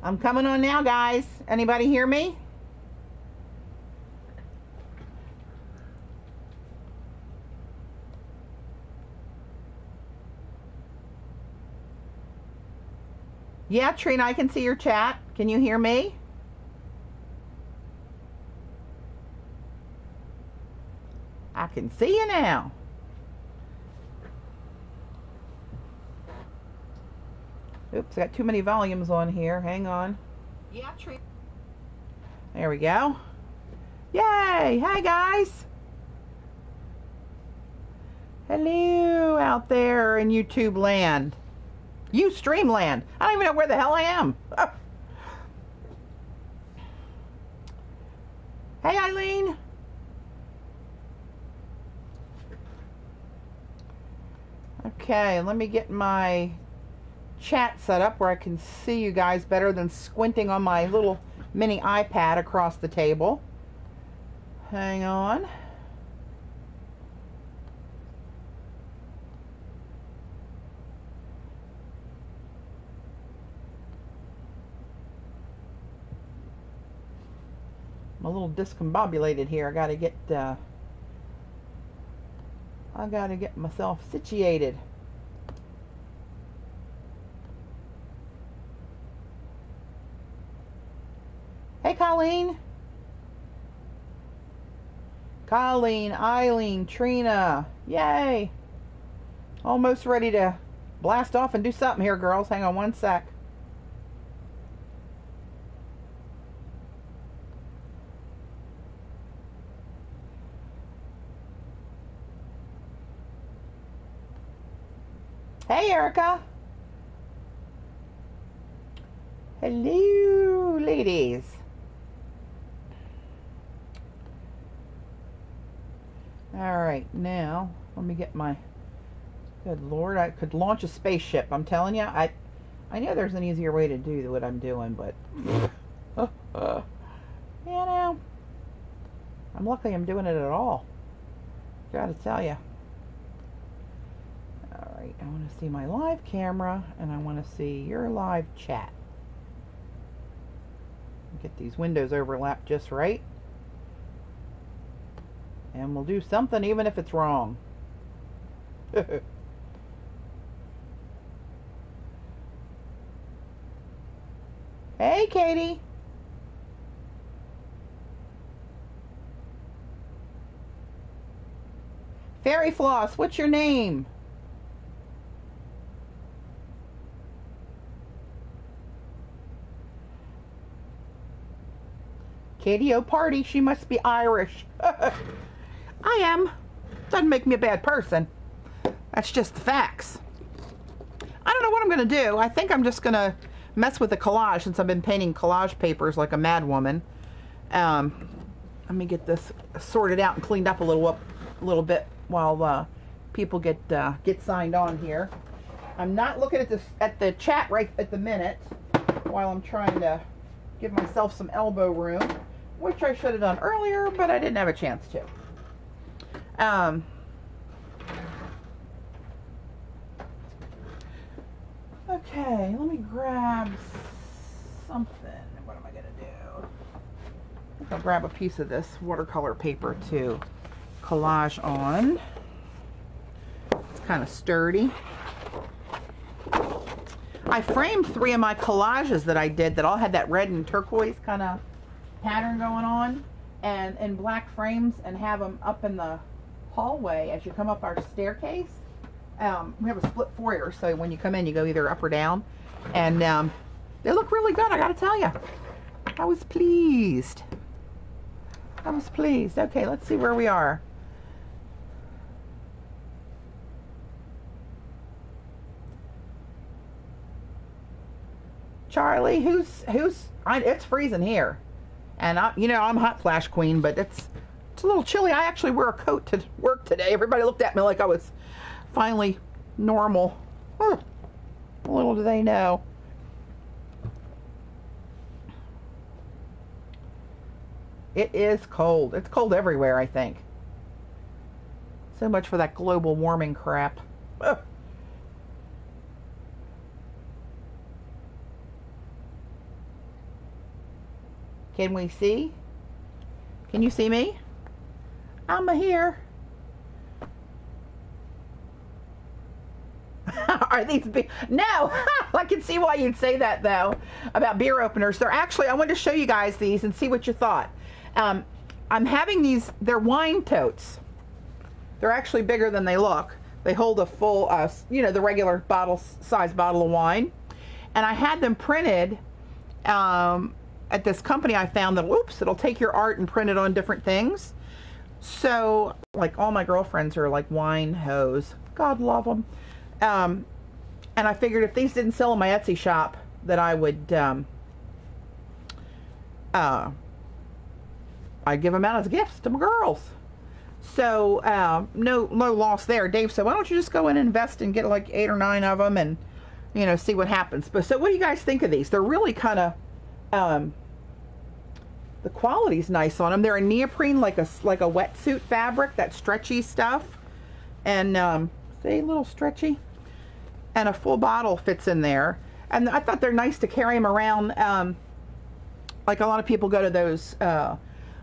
I'm coming on now, guys. Anybody hear me? Yeah, Trina, I can see your chat. Can you hear me? I can see you now. Oops, I got too many volumes on here. Hang on. Yeah, Trina. There we go. Yay! Hi, guys. Hello out there in YouTube land. Ustream land. I don't even know where the hell I am. Oh. Hey, Eileen. Okay, let me get my chat set up where I can see you guys better than squinting on my little mini iPad across the table. Hang on. I'm a little discombobulated here. I gotta get myself situated. Hey, Colleen. Colleen, Eileen, Trina. Yay. Almost ready to blast off and do something here, girls. Hang on one sec. Hey, Erica. Hello, ladies. All right, now let me get my, good Lord, I could launch a spaceship. I'm telling you, I know there's an easier way to do what I'm doing, but you know, I'm lucky I'm doing it at all. Gotta tell you. All right, I want to see my live camera and I want to see your live chat. Get these windows overlapped just right. And we'll do something even if it's wrong. Hey, Katie. Fairy Floss, what's your name? Katie O'Party, she must be Irish. I am. Doesn't make me a bad person. That's just the facts. I don't know what I'm going to do. I think I'm just going to mess with the collage since I've been painting collage papers like a mad woman. Let me get this sorted out and cleaned up a little bit while people get signed on here. I'm not looking at the chat right at the minute while I'm trying to give myself some elbow room, which I should have done earlier, but I didn't have a chance to. Okay, let me grab something. What am I gonna do? I think I'll grab a piece of this watercolor paper to collage on. It's kind of sturdy. I framed 3 of my collages that I did that all had that red and turquoise kind of pattern going on, and in black frames, and have them up in the hallway as you come up our staircase. We have a split foyer, so when you come in you go either up or down, and they look really good. I gotta tell you, I was pleased. Okay, let's see where we are. Charlie, it's freezing here, and I'm hot flash queen, but it's a little chilly. I actually wear a coat to work today. Everybody looked at me like I was finally normal. Little do they know. It is cold. It's cold everywhere, I think. So much for that global warming crap. Ugh. Can we see? Can you see me? I'm here. Are these big? No, I can see why you'd say that though about beer openers. They're actually, I wanted to show you guys these and see what you thought. I'm having these, they're wine totes. They're actually bigger than they look. They hold a full, you know, the regular size bottle of wine. And I had them printed at this company I found that, whoops, it'll take your art and print it on different things. So, like, all my girlfriends are like wine hoes. God love them. And I figured if these didn't sell in my Etsy shop, that I would, I'd give them out as gifts to my girls. So, no loss there. Dave said, why don't you just go in and invest and get like 8 or 9 of them and, you know, see what happens. But so what do you guys think of these? They're really kind of, the quality's nice on them. They're a neoprene, like a wetsuit fabric, that stretchy stuff. And, see, a little stretchy. And a full bottle fits in there. And I thought they're nice to carry them around. Like a lot of people go to those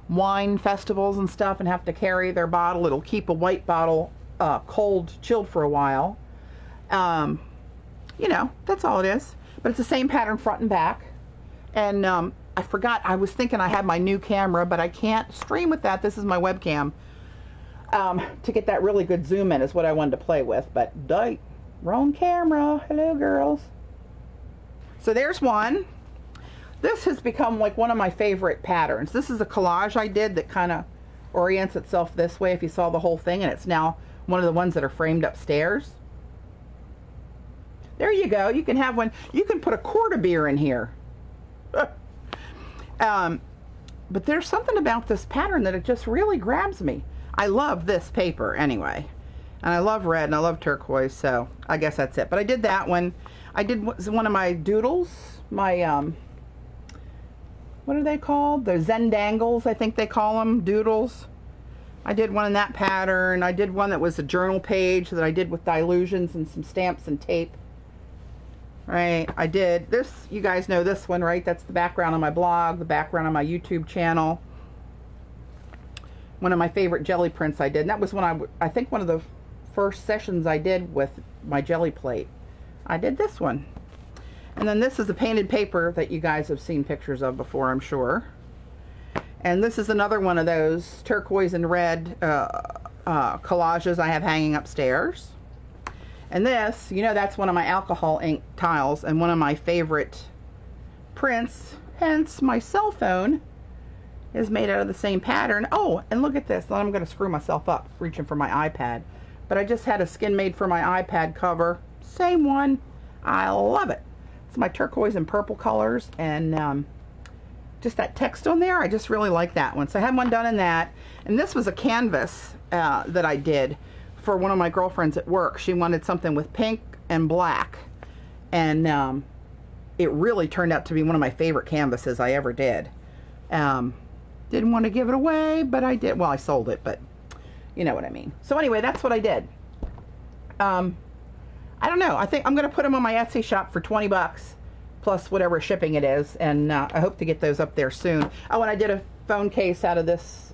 wine festivals and stuff and have to carry their bottle. It'll keep a white bottle cold, chilled for a while. You know, that's all it is. But it's the same pattern front and back. And I forgot, I was thinking I had my new camera, but I can't stream with that. This is my webcam. To get that really good zoom in is what I wanted to play with. But wrong camera. Hello, girls. So there's one. This has become like one of my favorite patterns. This is a collage I did that kind of orients itself this way if you saw the whole thing, and it's now one of the ones that are framed upstairs. There you go. You can have one. You can put a quart of beer in here. But there's something about this pattern that it just really grabs me. I love this paper anyway. And I love red and I love turquoise, so I guess that's it. But I did that one. I did one of my doodles, my, what are they called? The Zendangles, I think they call them, doodles. I did one in that pattern. I did one that was a journal page that I did with dilutions and some stamps and tape. Right, I did this. You guys know this one, right? That's the background on my blog, the background on my YouTube channel. One of my favorite jelly prints I did. And that was when I think one of the first sessions I did with my jelly plate. I did this one. And then this is a painted paper that you guys have seen pictures of before, I'm sure. And this is another one of those turquoise and red collages I have hanging upstairs. And this, you know, that's one of my alcohol ink tiles and one of my favorite prints. Hence, my cell phone is made out of the same pattern. Oh, and look at this. I'm going to screw myself up reaching for my iPad. But I just had a skin made for my iPad cover. Same one. I love it. It's my turquoise and purple colors. And just that text on there, I just really like that one. So I had one done in that. And this was a canvas that I did for one of my girlfriends at work. She wanted something with pink and black. And it really turned out to be one of my favorite canvases I ever did. Didn't want to give it away, but I did. Well, I sold it, but you know what I mean. So anyway, that's what I did. I don't know. I think I'm going to put them on my Etsy shop for 20 bucks plus whatever shipping it is. And I hope to get those up there soon. Oh, and I did a phone case out of this,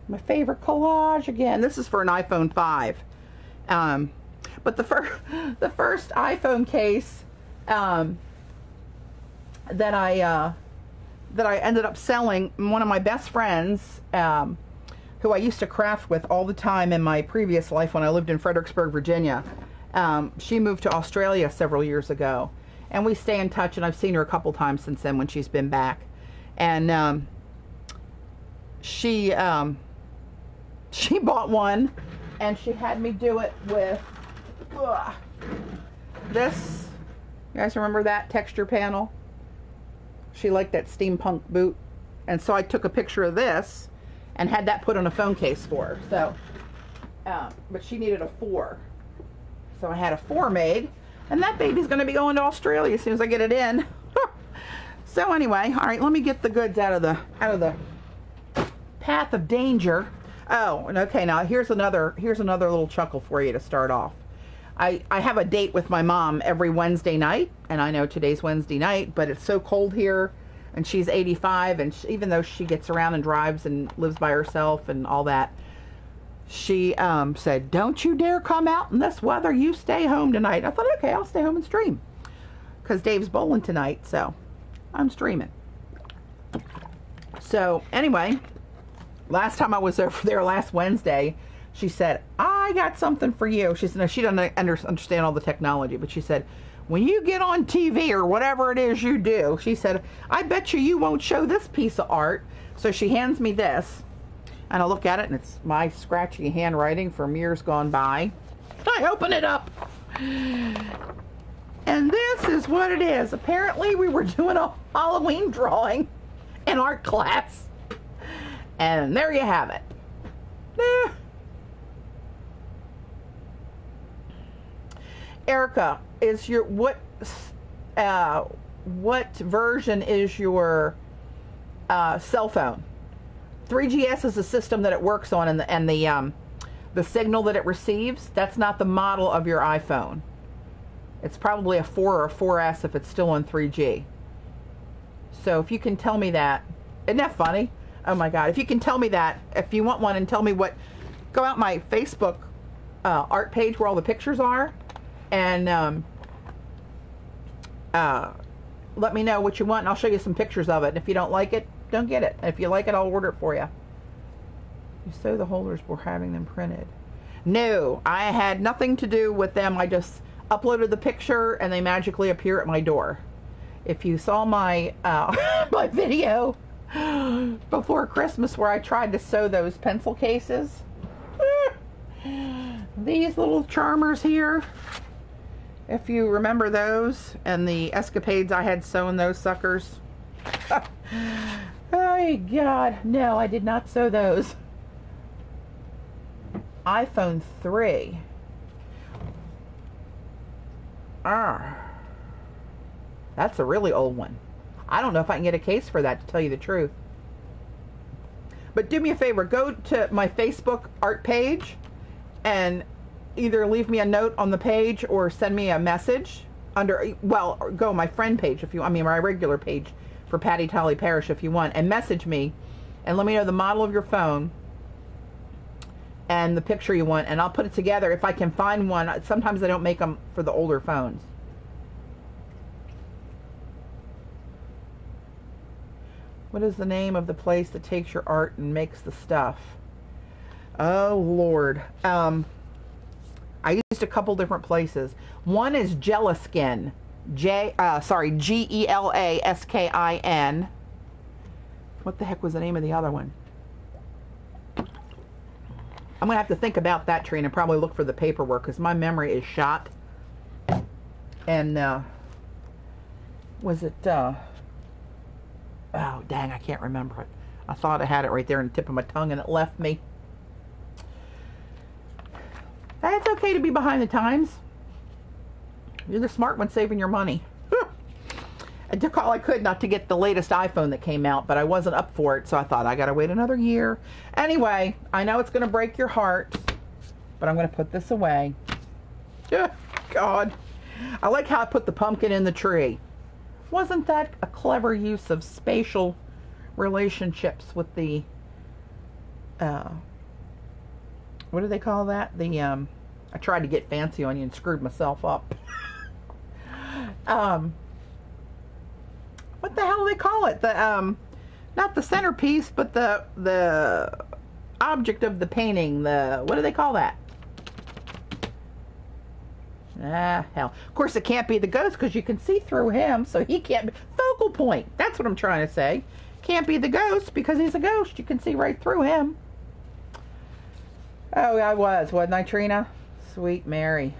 my favorite collage again. This is for an iPhone 5. But the first iPhone case that I ended up selling, one of my best friends, who I used to craft with all the time in my previous life when I lived in Fredericksburg, Virginia. She moved to Australia several years ago, and we stay in touch, and I've seen her a couple times since then when she's been back. And she bought one, and she had me do it with this. You guys remember that texture panel? She liked that steampunk boot, and so I took a picture of this and had that put on a phone case for her. So, but she needed a 4, so I had a 4 made, and that baby's going to be going to Australia as soon as I get it in. So anyway, all right, let me get the goods out of the path of danger. Oh, and okay, now here's another little chuckle for you to start off. I have a date with my mom every Wednesday night, and I know today's Wednesday night, but it's so cold here and she's 85, and even though she gets around and drives and lives by herself and all that, she said, don't you dare come out in this weather. You stay home tonight. I thought, okay, I'll stay home and stream, because Dave's bowling tonight, so I'm streaming. So anyway, last time I was over there last Wednesday, she said, I got something for you. She said, no, she doesn't understand all the technology, but she said, when you get on TV or whatever it is you do, she said, I bet you won't show this piece of art. So she hands me this, and I look at it, and it's my scratchy handwriting from years gone by. I open it up, and this is what it is. Apparently we were doing a Halloween drawing in art class, and there you have it. Erica, is your what version is your cell phone? 3GS is the system that it works on, and the signal that it receives, that's not the model of your iPhone. It's probably a 4 or a 4S if it's still on 3G. So if you can tell me that, isn't that funny? Oh my God, if you can tell me that, if you want one, and tell me what, go out my Facebook art page where all the pictures are, and let me know what you want, and I'll show you some pictures of it. And if you don't like it, don't get it. And if you like it, I'll order it for you. You sew the holders before having them printed? No, I had nothing to do with them. I just uploaded the picture, and they magically appear at my door. If you saw my my video before Christmas where I tried to sew those pencil cases, these little charmers here, if you remember those, and the escapades I had sewing those suckers. Oh God, no, I did not sew those. iPhone 3. That's a really old one. I don't know if I can get a case for that, to tell you the truth. But do me a favor, go to my Facebook art page and either leave me a note on the page or send me a message under, well, go my friend page if you, I mean my regular page for Patti Tolley Parrish if you want, and message me and let me know the model of your phone and the picture you want, and I'll put it together if I can find one. Sometimes they don't make them for the older phones. What is the name of the place that takes your art and makes the stuff? Oh Lord. I used a couple different places. One is Gelaskin. Gelaskin. What the heck was the name of the other one? I'm gonna have to think about that, Trina, and probably look for the paperwork because my memory is shot. And was it oh dang, I can't remember it. I thought I had it right there on the tip of my tongue and it left me. It's okay to be behind the times. You're the smart one saving your money. I took all I could not to get the latest iPhone that came out, but I wasn't up for it, so I thought I gotta wait another year. Anyway, I know it's gonna break your heart, but I'm gonna put this away. God. I like how I put the pumpkin in the tree. Wasn't that a clever use of spatial relationships with the what do they call that? The I tried to get fancy on you and screwed myself up. What the hell do they call it? The not the centerpiece, but the object of the painting. The, what do they call that? Ah, hell. Of course, it can't be the ghost because you can see through him, so he can't be. Focal point. That's what I'm trying to say. Can't be the ghost because he's a ghost. You can see right through him. Oh, I was, wasn't I, Trina? Sweet Mary.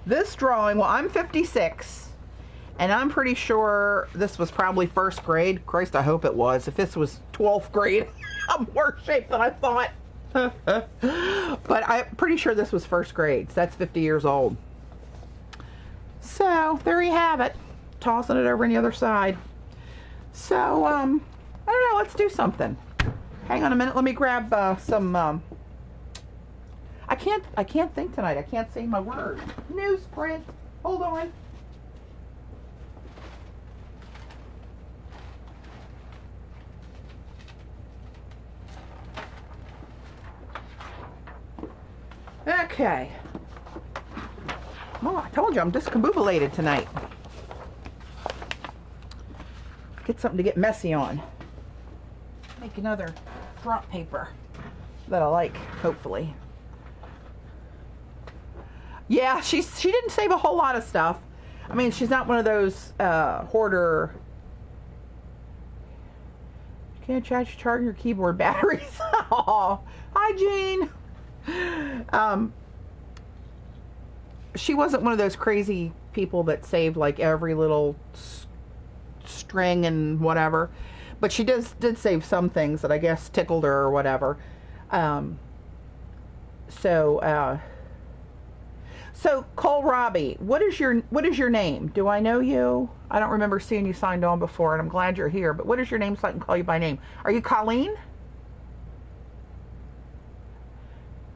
This drawing, well, I'm 56, and I'm pretty sure this was probably first grade. Christ, I hope it was. If this was 12th grade, I'm worse shape than I thought. But I'm pretty sure this was first grade, so that's 50 years old. So, there you have it. Tossing it over on the other side. So, I don't know, let's do something. Hang on a minute, let me grab some, I can't think tonight. I can't say my word. Newsprint. Hold on. Okay. Oh, I told you I'm discombobulated tonight. Get something to get messy on. Make another drop paper that I like, hopefully. Yeah, she didn't save a whole lot of stuff. I mean, she's not one of those hoarder. You can't charge your keyboard batteries. Oh, hi, Jean. She wasn't one of those crazy people that saved like every little string and whatever, but she did save some things that I guess tickled her or whatever. So Cole Robbie, what is your name? Do I know you? I don't remember seeing you signed on before, and I'm glad you're here. But what is your name so I can call you by name? Are you Colleen?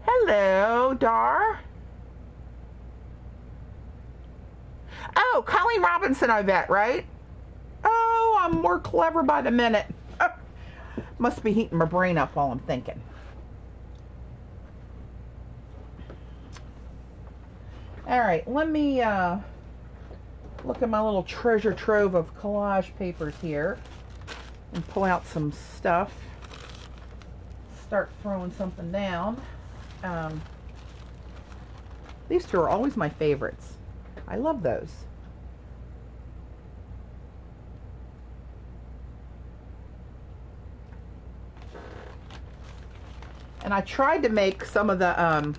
Hello, Dar. Oh, Colleen Robinson, I bet, right? Oh, I'm more clever by the minute. Must be heating my brain up while I'm thinking. All right, let me look at my little treasure trove of collage papers here and pull out some stuff. Start throwing something down. These two are always my favorites. I love those. And I tried to make some of the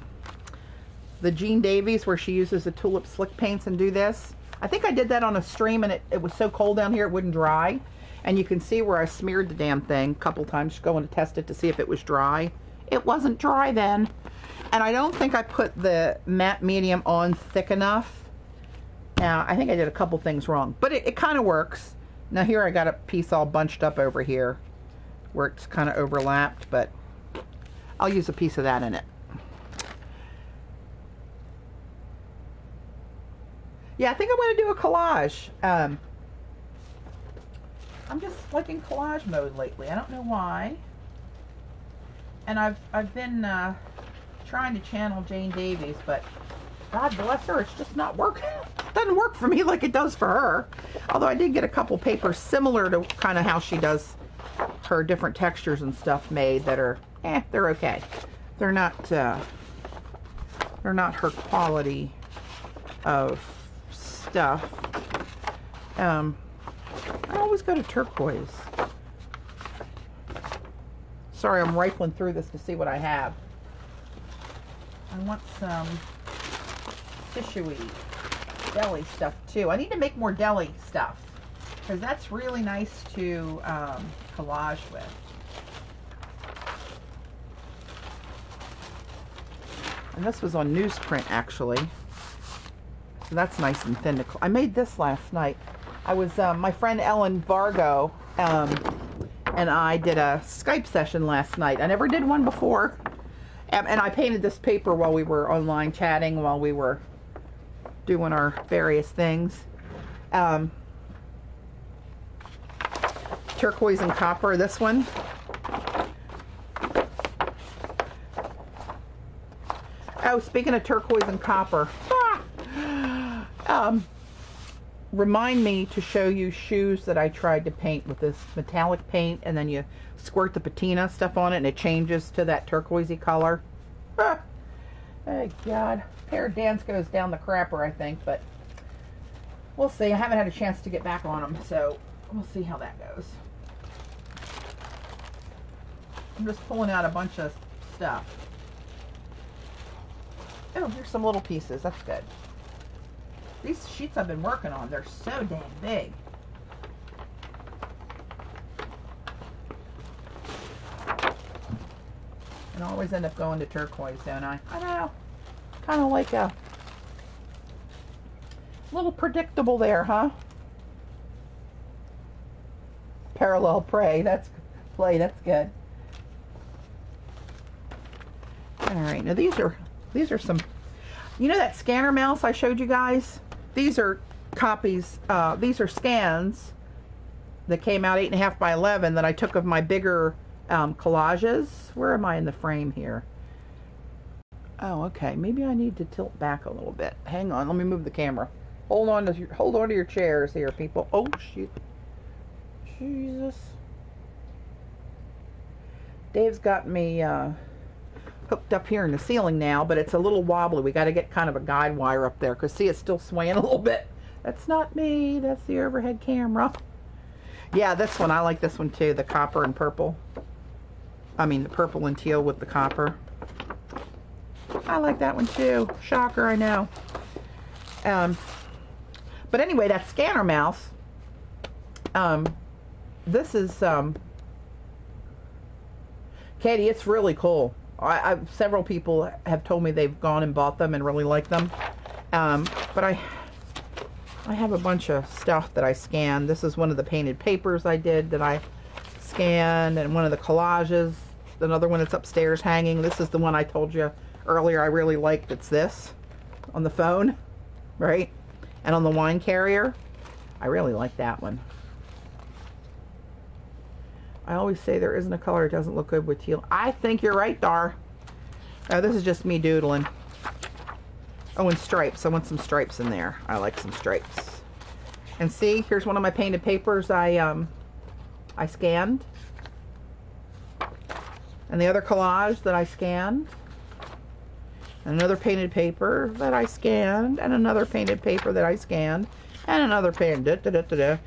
Jean Davies where she uses the tulip slick paints and do this. I think I did that on a stream, and it was so cold down here it wouldn't dry. And you can see where I smeared the damn thing a couple times going to test it to see if it was dry. It wasn't dry then. And I don't think I put the matte medium on thick enough. Now, I think I did a couple things wrong, but it kind of works. Now here I got a piece all bunched up over here where it's kind of overlapped, but I'll use a piece of that in it. Yeah, I think I'm going to do a collage. I'm just like in collage mode lately. I don't know why. And I've been trying to channel Jane Davies, but God bless her, it's just not working. It doesn't work for me like it does for her. Although I did get a couple papers similar to kind of how she does her different textures and stuff made that are, they're okay. They're not her quality of stuff. I always go to turquoise. Sorry, I'm rifling through this to see what I have. I want some tissue-y deli stuff too. I need to make more deli stuff because that's really nice to collage with. And this was on newsprint actually, so that's nice and thin. I made this last night. I was my friend Ellen Vargo and I did a Skype session last night. I never did one before, and I painted this paper while we were online chatting, while we were doing our various things. Turquoise and copper, this one. Oh, speaking of turquoise and copper, remind me to show you shoes that I tried to paint with this metallic paint, and then you squirt the patina stuff on it and it changes to that turquoisey color. Oh God, pair of dance goes down the crapper, I think, but we'll see. I haven't had a chance to get back on them, so we'll see how that goes. I'm just pulling out a bunch of stuff. Oh, here's some little pieces. That's good. These sheets I've been working on, they're so dang big. And I always end up going to turquoise, don't I? I don't know. Kind of like a little predictable there, huh? Parallel play. That's good. All right. Now these are some. You know that scanner mouse I showed you guys? these are copies, these are scans that came out 8.5 by 11 that I took of my bigger collages. Where am I in the frame here? Oh, okay. Maybe I need to tilt back a little bit. Hang on. Let me move the camera. Hold on to your chairs here, people. Oh, shoot. Jesus. Dave's got me hooked up here in the ceiling now, but it's a little wobbly. We got to get kind of a guide wire up there because see, it's still swaying a little bit. That's not me. That's the overhead camera. Yeah, this one. I like this one too. The copper and purple. I mean, the purple and teal with the copper. I like that one too. Shocker, I know. But anyway, that scanner mouse. This is Katie. It's really cool. Several people have told me they've gone and bought them and really like them. But I have a bunch of stuff that I scanned. This is one of the painted papers I did that I scanned, and one of the collages. Another one that's upstairs hanging. This is the one I told you earlier I really liked. It's this on the phone, right? And on the wine carrier. I really like that one. I always say there isn't a color that doesn't look good with teal. I think you're right, Dar. This is just me doodling. Oh, and stripes. I want some stripes in there. I like some stripes. And see, here's one of my painted papers I scanned. And the other collage that I scanned. Another painted paper that I scanned. And another painted paper that I scanned. And another painted.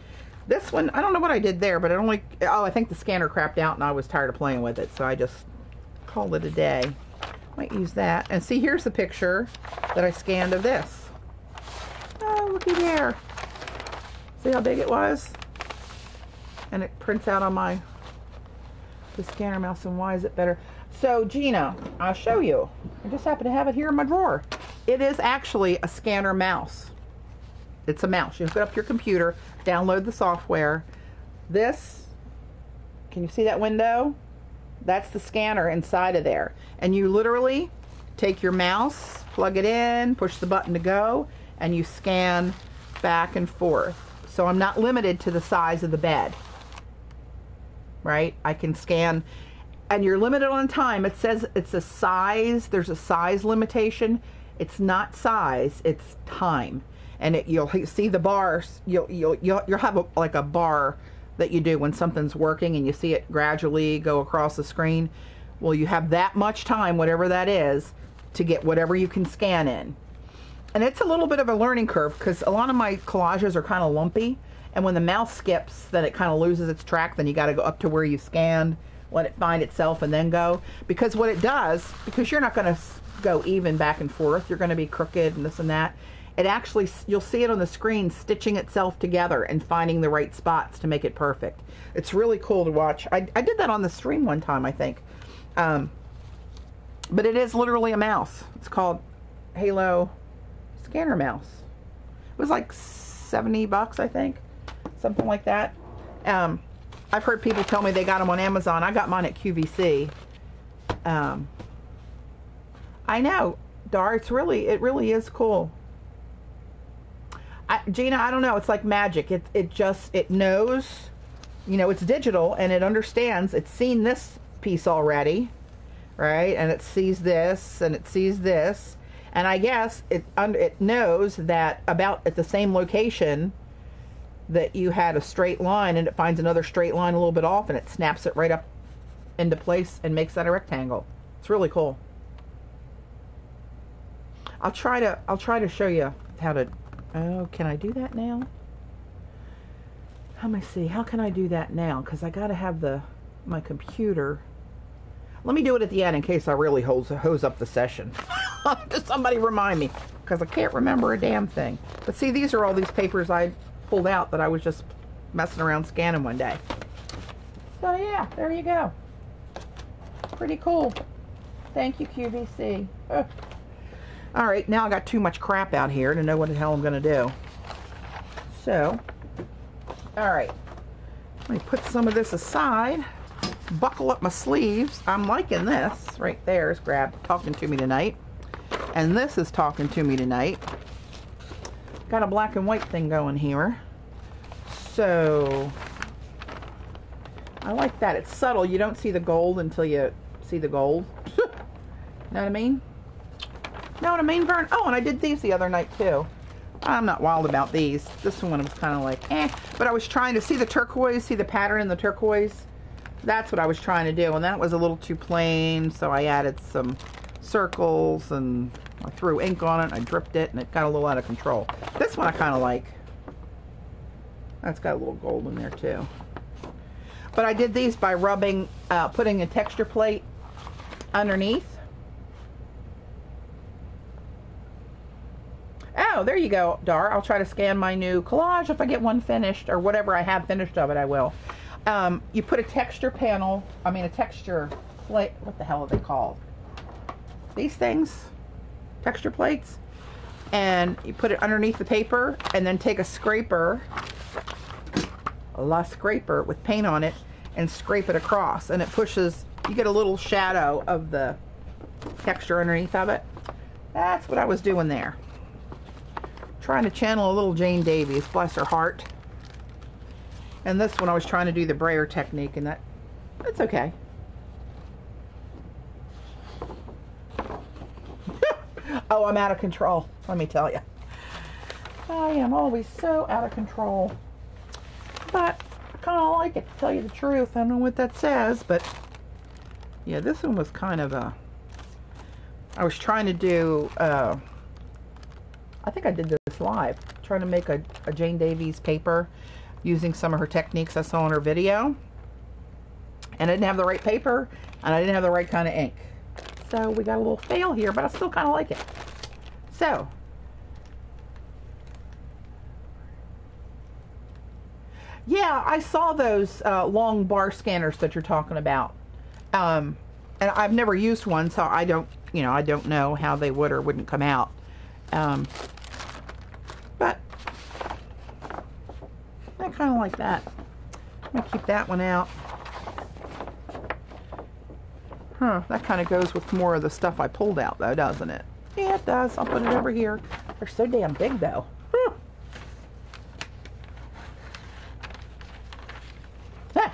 This one, I don't know what I did there, but it only... Oh, I think the scanner crapped out and I was tired of playing with it. So I just called it a day. Might use that. And see, here's the picture that I scanned of this. Oh, looky there. See how big it was? And it prints out on the scanner mouse. And why is it better? So, Gina, I'll show you. I just happen to have it here in my drawer. It is actually a scanner mouse. It's a mouse. You hook it up to your computer, download the software. This, can you see that window? That's the scanner inside of there. And you literally take your mouse, plug it in, push the button to go, and you scan back and forth. So I'm not limited to the size of the bed, right? I can scan, and you're limited on time. It says it's a size, there's a size limitation. It's not size, it's time. And you'll see the bars, you'll have like a bar that you do when something's working and you see it gradually go across the screen. Well, you have that much time, whatever that is, to get whatever you can scan in. And it's a little bit of a learning curve because a lot of my collages are kind of lumpy, and when the mouse skips, then it kind of loses its track. Then you got to go up to where you scanned, let it find itself, and then go. Because what it does, because you're not going to go even back and forth, you're going to be crooked and this and that. It actually, you'll see it on the screen stitching itself together and finding the right spots to make it perfect. It's really cool to watch. I did that on the stream one time, I think. But it is literally a mouse. It's called Halo Scanner Mouse. It was like 70 bucks, I think. Something like that. I've heard people tell me they got them on Amazon. I got mine at QVC. I know, Dar, it really is cool. Gina, I don't know. It's like magic. It knows, you know, it's digital and it understands. It's seen this piece already, right? And it sees this and it sees this. And I guess it knows that about at the same location that you had a straight line, and it finds another straight line a little bit off, and it snaps it right up into place and makes that a rectangle. It's really cool. I'll try to show you how to. Oh, can I do that now? Let me see. How can I do that now? Because I got to have my computer. Let me do it at the end in case I really hose up the session. Just somebody remind me, because I can't remember a damn thing. But see, these are all these papers I pulled out that I was just messing around scanning one day. So yeah, there you go. Pretty cool. Thank you, QVC. Ugh. All right, now I got too much crap out here to know what the hell I'm going to do. So, all right, let me put some of this aside, buckle up my sleeves. I'm liking this. Right there is talking to me tonight. And this is talking to me tonight. got a black and white thing going here. So I like that. It's subtle. You don't see the gold until you see the gold. Know what I mean? Know what I mean, Vern? Oh, and I did these the other night too. I'm not wild about these. This one was kind of like, eh. But I was trying to see the turquoise, see the pattern in the turquoise. That's what I was trying to do. And that was a little too plain, so I added some circles and I threw ink on it. I dripped it and it got a little out of control. This one I kind of like. That's got a little gold in there too. But I did these by rubbing, putting a texture plate underneath. Oh, there you go, Dar. I'll try to scan my new collage if I get one finished, or whatever I have finished of it, I will. You put a texture panel, a texture plate, what the hell are they called? These things? Texture plates? And you put it underneath the paper, and then take a scraper, with paint on it, and scrape it across, and it pushes, you get a little shadow of the texture underneath of it. That's what I was doing there. Trying to channel a little Jane Davies, bless her heart. And this one I was trying to do the brayer technique, and that's okay. Oh, I'm out of control, let me tell you. I am always so out of control. But I kind of like it, to tell you the truth. I don't know what that says, but yeah, this one was kind of a, I was trying to do, I think I did this live, trying to make a Jane Davies paper using some of her techniques I saw in her video. And I didn't have the right paper, and I didn't have the right kind of ink. So we got a little fail here, but I still kind of like it. So, yeah, I saw those long bar scanners that you're talking about. And I've never used one, so I don't know how they would or wouldn't come out. But I kind of like that. I'm going to keep that one out. Huh, that kind of goes with more of the stuff I pulled out, though, doesn't it? Yeah, it does. I'll put it over here. They're so damn big, though.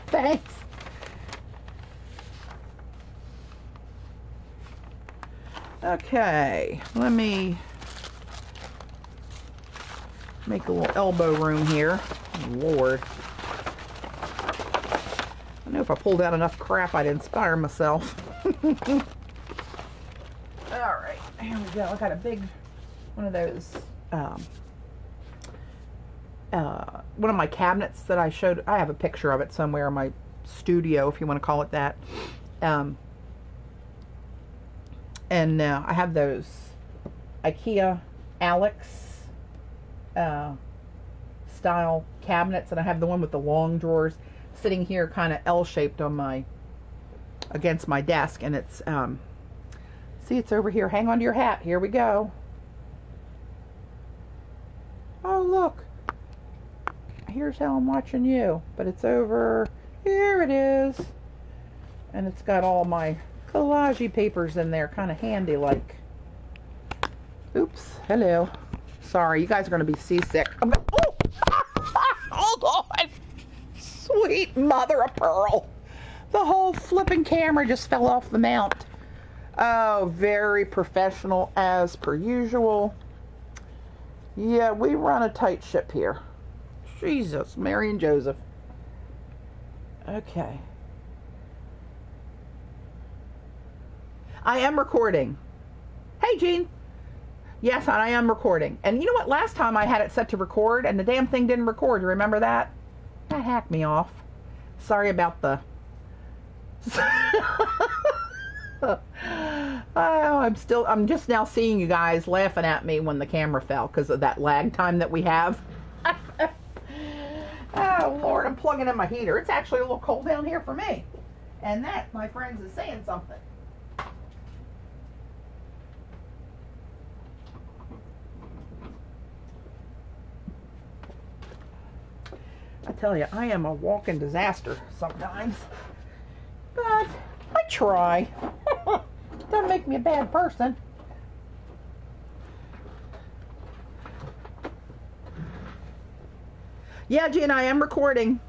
Thanks. Okay, let me make a little elbow room here. Lord. I know if I pulled out enough crap, I'd inspire myself. Alright, here we go. I got a big one of those, one of my cabinets that I showed. I have a picture of it somewhere in my studio, if you want to call it that. I have those IKEA Alex style cabinets, and I have the one with the long drawers sitting here kind of L-shaped on against my desk, and it's see, it's over here. Hang on to your hat. Here we go. Oh, look, here's how I'm watching you, but it's over here. It is, and it's got all my collage papers in there, kind of handy like. Oops, hello, sorry, you guys are going to be seasick. Oh, hold on, sweet mother of pearl, the whole flipping camera just fell off the mount. Oh, very professional as per usual. Yeah, we run a tight ship here. Jesus, Mary and Joseph. Okay. I am recording. Hey, Jean. Yes, I am recording. And you know what? Last time I had it set to record and the damn thing didn't record. You remember that? That hacked me off. Sorry about the... Oh, I'm just now seeing you guys laughing at me when the camera fell because of that lag time that we have. Oh, Lord, I'm plugging in my heater. It's actually a little cold down here for me. And that, my friends, is saying something. I tell you, I am a walking disaster sometimes. But I try. Doesn't make me a bad person. Yeah, Jean, I am recording.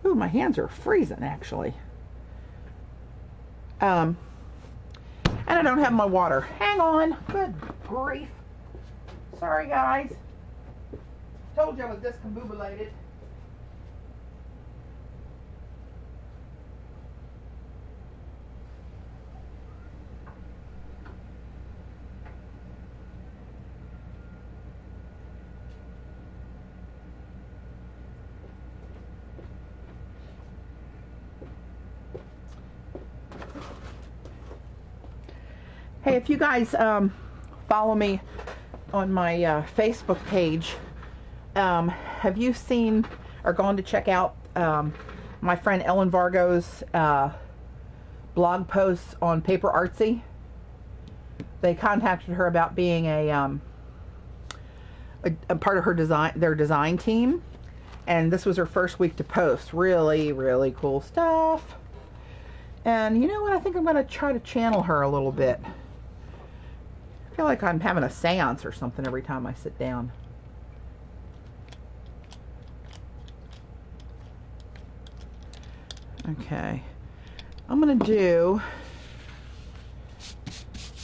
Ooh, my hands are freezing, actually. And I don't have my water. Hang on. Good grief. Sorry, guys. Told you I was discombobulated. Hey, if you guys follow me on my Facebook page, have you seen or gone to check out my friend Ellen Vargo's blog posts on Paper Artsy? They contacted her about being a part of her their design team, and this was her first week to post. Really, really cool stuff. And you know what? I think I'm going to try to channel her a little bit. I feel like I'm having a seance or something every time I sit down. Okay. I'm going to do...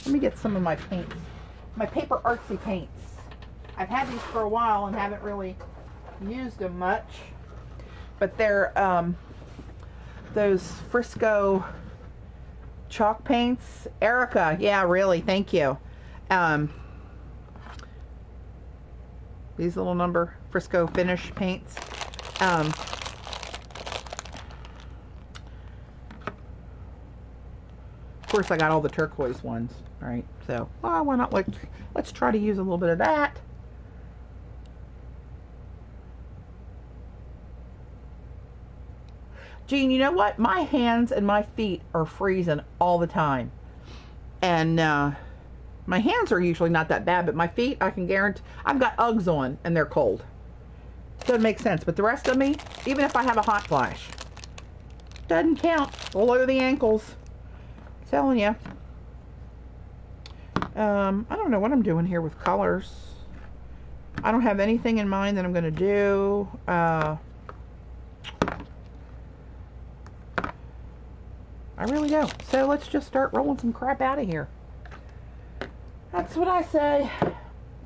Let me get some of my paints. My Paper Artsy paints. I've had these for a while and haven't really used them much. But they're those Fresco chalk paints. Erica, yeah, really, thank you. These little number Fresco finish paints. Of course, I got all the turquoise ones, right? So, well, why not? Let's try to use a little bit of that. Jean, you know what? My hands and my feet are freezing all the time, and my hands are usually not that bad, but my feet, I can guarantee, I've got Uggs on and they're cold. Doesn't make sense, but the rest of me, even if I have a hot flash, doesn't count. Below the ankles. I'm telling you. I don't know what I'm doing here with colors. I don't have anything in mind that I'm going to do. I really don't. So let's just start rolling some crap out of here. That's what I say.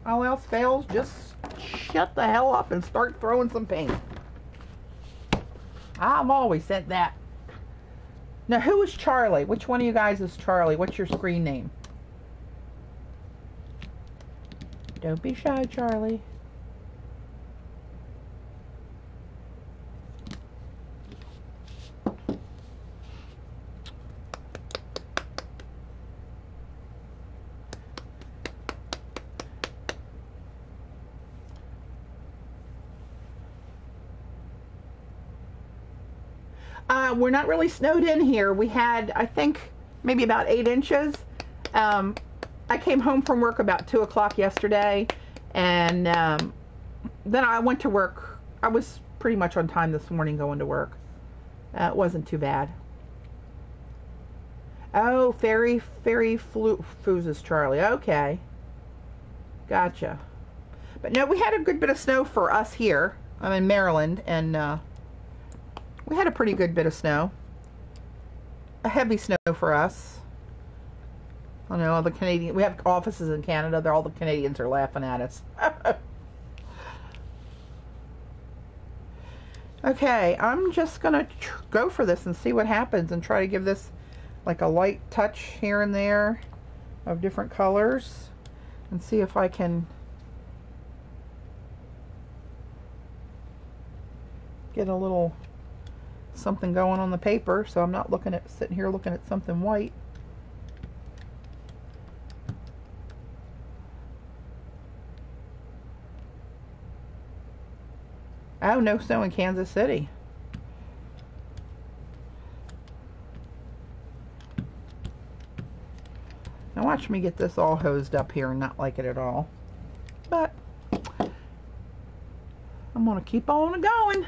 All else fails, just shut the hell up and start throwing some paint. I've always said that. Now, who is Charlie? Which one of you guys is Charlie? What's your screen name? Don't be shy, Charlie. We're not really snowed in here. We had, I think, maybe about 8 inches. I came home from work about 2 o'clock yesterday, and then I went to work. I was pretty much on time this morning going to work. It wasn't too bad. Oh, Fairy Foozes Charlie. Okay. Gotcha. But no, we had a good bit of snow for us here. I'm in Maryland, and we had a pretty good bit of snow. A heavy snow for us. I know all the Canadian, we have offices in Canada. All the Canadians are laughing at us. Okay, I'm just gonna go for this and see what happens and try to give this like a light touch here and there of different colors and see if I can get a little something going on the paper, so I'm not sitting here looking at something white. Oh, no snow in Kansas City. Now watch me get this all hosed up here and not like it at all. But I'm gonna keep on going.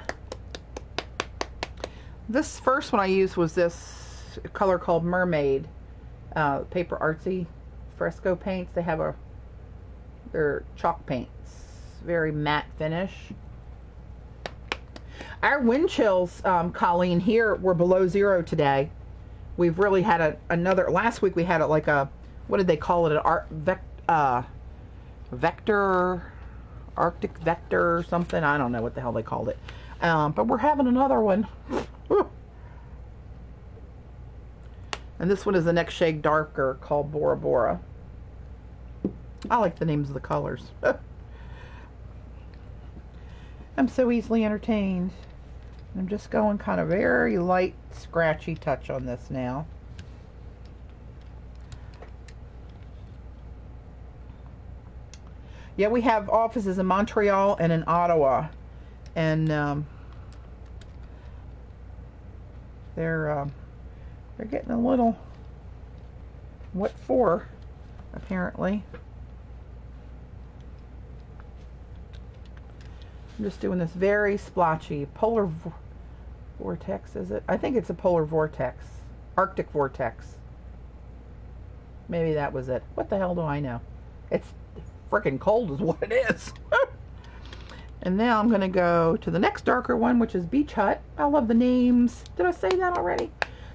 This first one I used was this color called Mermaid. Paper Artsy Fresco paints. They have they're chalk paints. Very matte finish. Our wind chills, Colleen, here were below 0 today. We've really had another, last week we had like a, what did they call it? An vector, Arctic vector or something. I don't know what the hell they called it. But we're having another one. And this one is the next shade darker, called Bora Bora. I like the names of the colors. I'm so easily entertained. I'm just going kind of very light, scratchy touch on this now. Yeah, we have offices in Montreal and in Ottawa, and they're getting a little what for, apparently. I'm just doing this very splotchy polar vortex, is it? I think it's a polar vortex. Arctic vortex. Maybe that was it. What the hell do I know? It's freaking cold is what it is. And now I'm going to go to the next darker one, which is Beach Hut. I love the names. Did I say that already?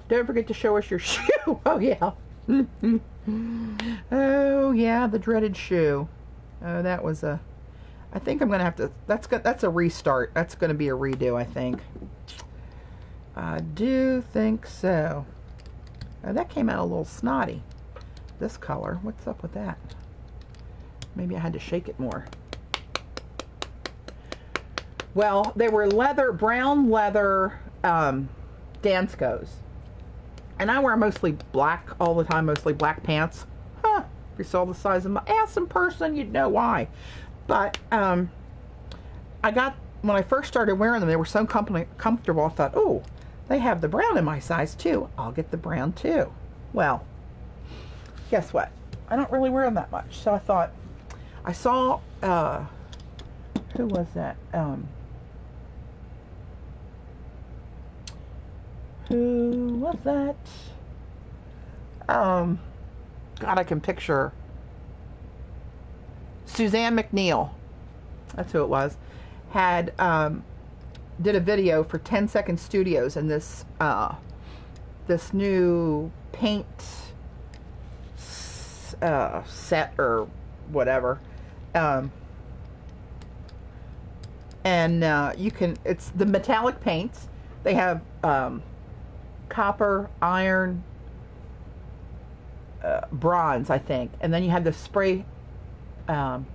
Don't forget to show us your shoe. Oh, yeah. Oh, yeah, the dreaded shoe. Oh, that was a... I think I'm going to have to... That's a restart. That's going to be a redo, I think. I do think so. Oh, that came out a little snotty. This color. What's up with that? Maybe I had to shake it more. Well, they were brown leather Danskos. And I wear mostly black all the time, mostly black pants. Huh. If you saw the size of my ass in person, you'd know why. But when I first started wearing them, they were so comfortable, I thought, oh, they have the brown in my size too. I'll get the brown too. Well, guess what? I don't really wear them that much. So I thought, I saw, who was that? Who was that? God, I can picture Suzanne McNeil, that's who it was, had did a video for 10 Second Studios, and this new paint set or whatever, and you can, it's the metallic paints. They have copper, iron, bronze, I think, and then you have the spray. Tell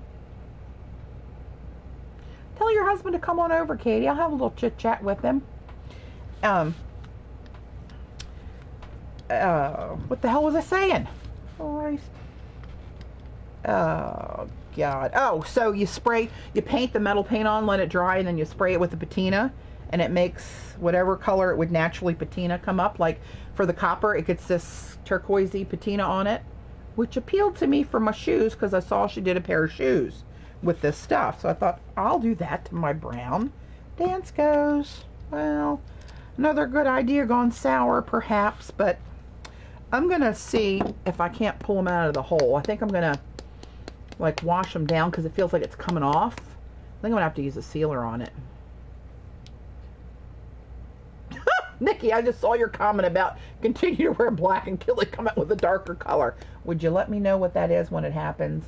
your husband to come on over, Katie. I'll have a little chit chat with him. What the hell was I saying? Christ. Oh God. Oh, so you paint the metal paint on, let it dry, and then you spray it with the patina, and it makes whatever color it would naturally patina come up. Like for the copper, it gets this turquoisey patina on it, which appealed to me for my shoes because I saw she did a pair of shoes with this stuff. So I thought, I'll do that to my brown Danskos. Well, another good idea gone sour perhaps, but I'm going to see if I can't pull them out of the hole. I think I'm going to like wash them down because it feels like it's coming off. I think I'm going to have to use a sealer on it. Nikki, I just saw your comment about continue to wear black until it come out with a darker color. Would you let me know what that is when it happens?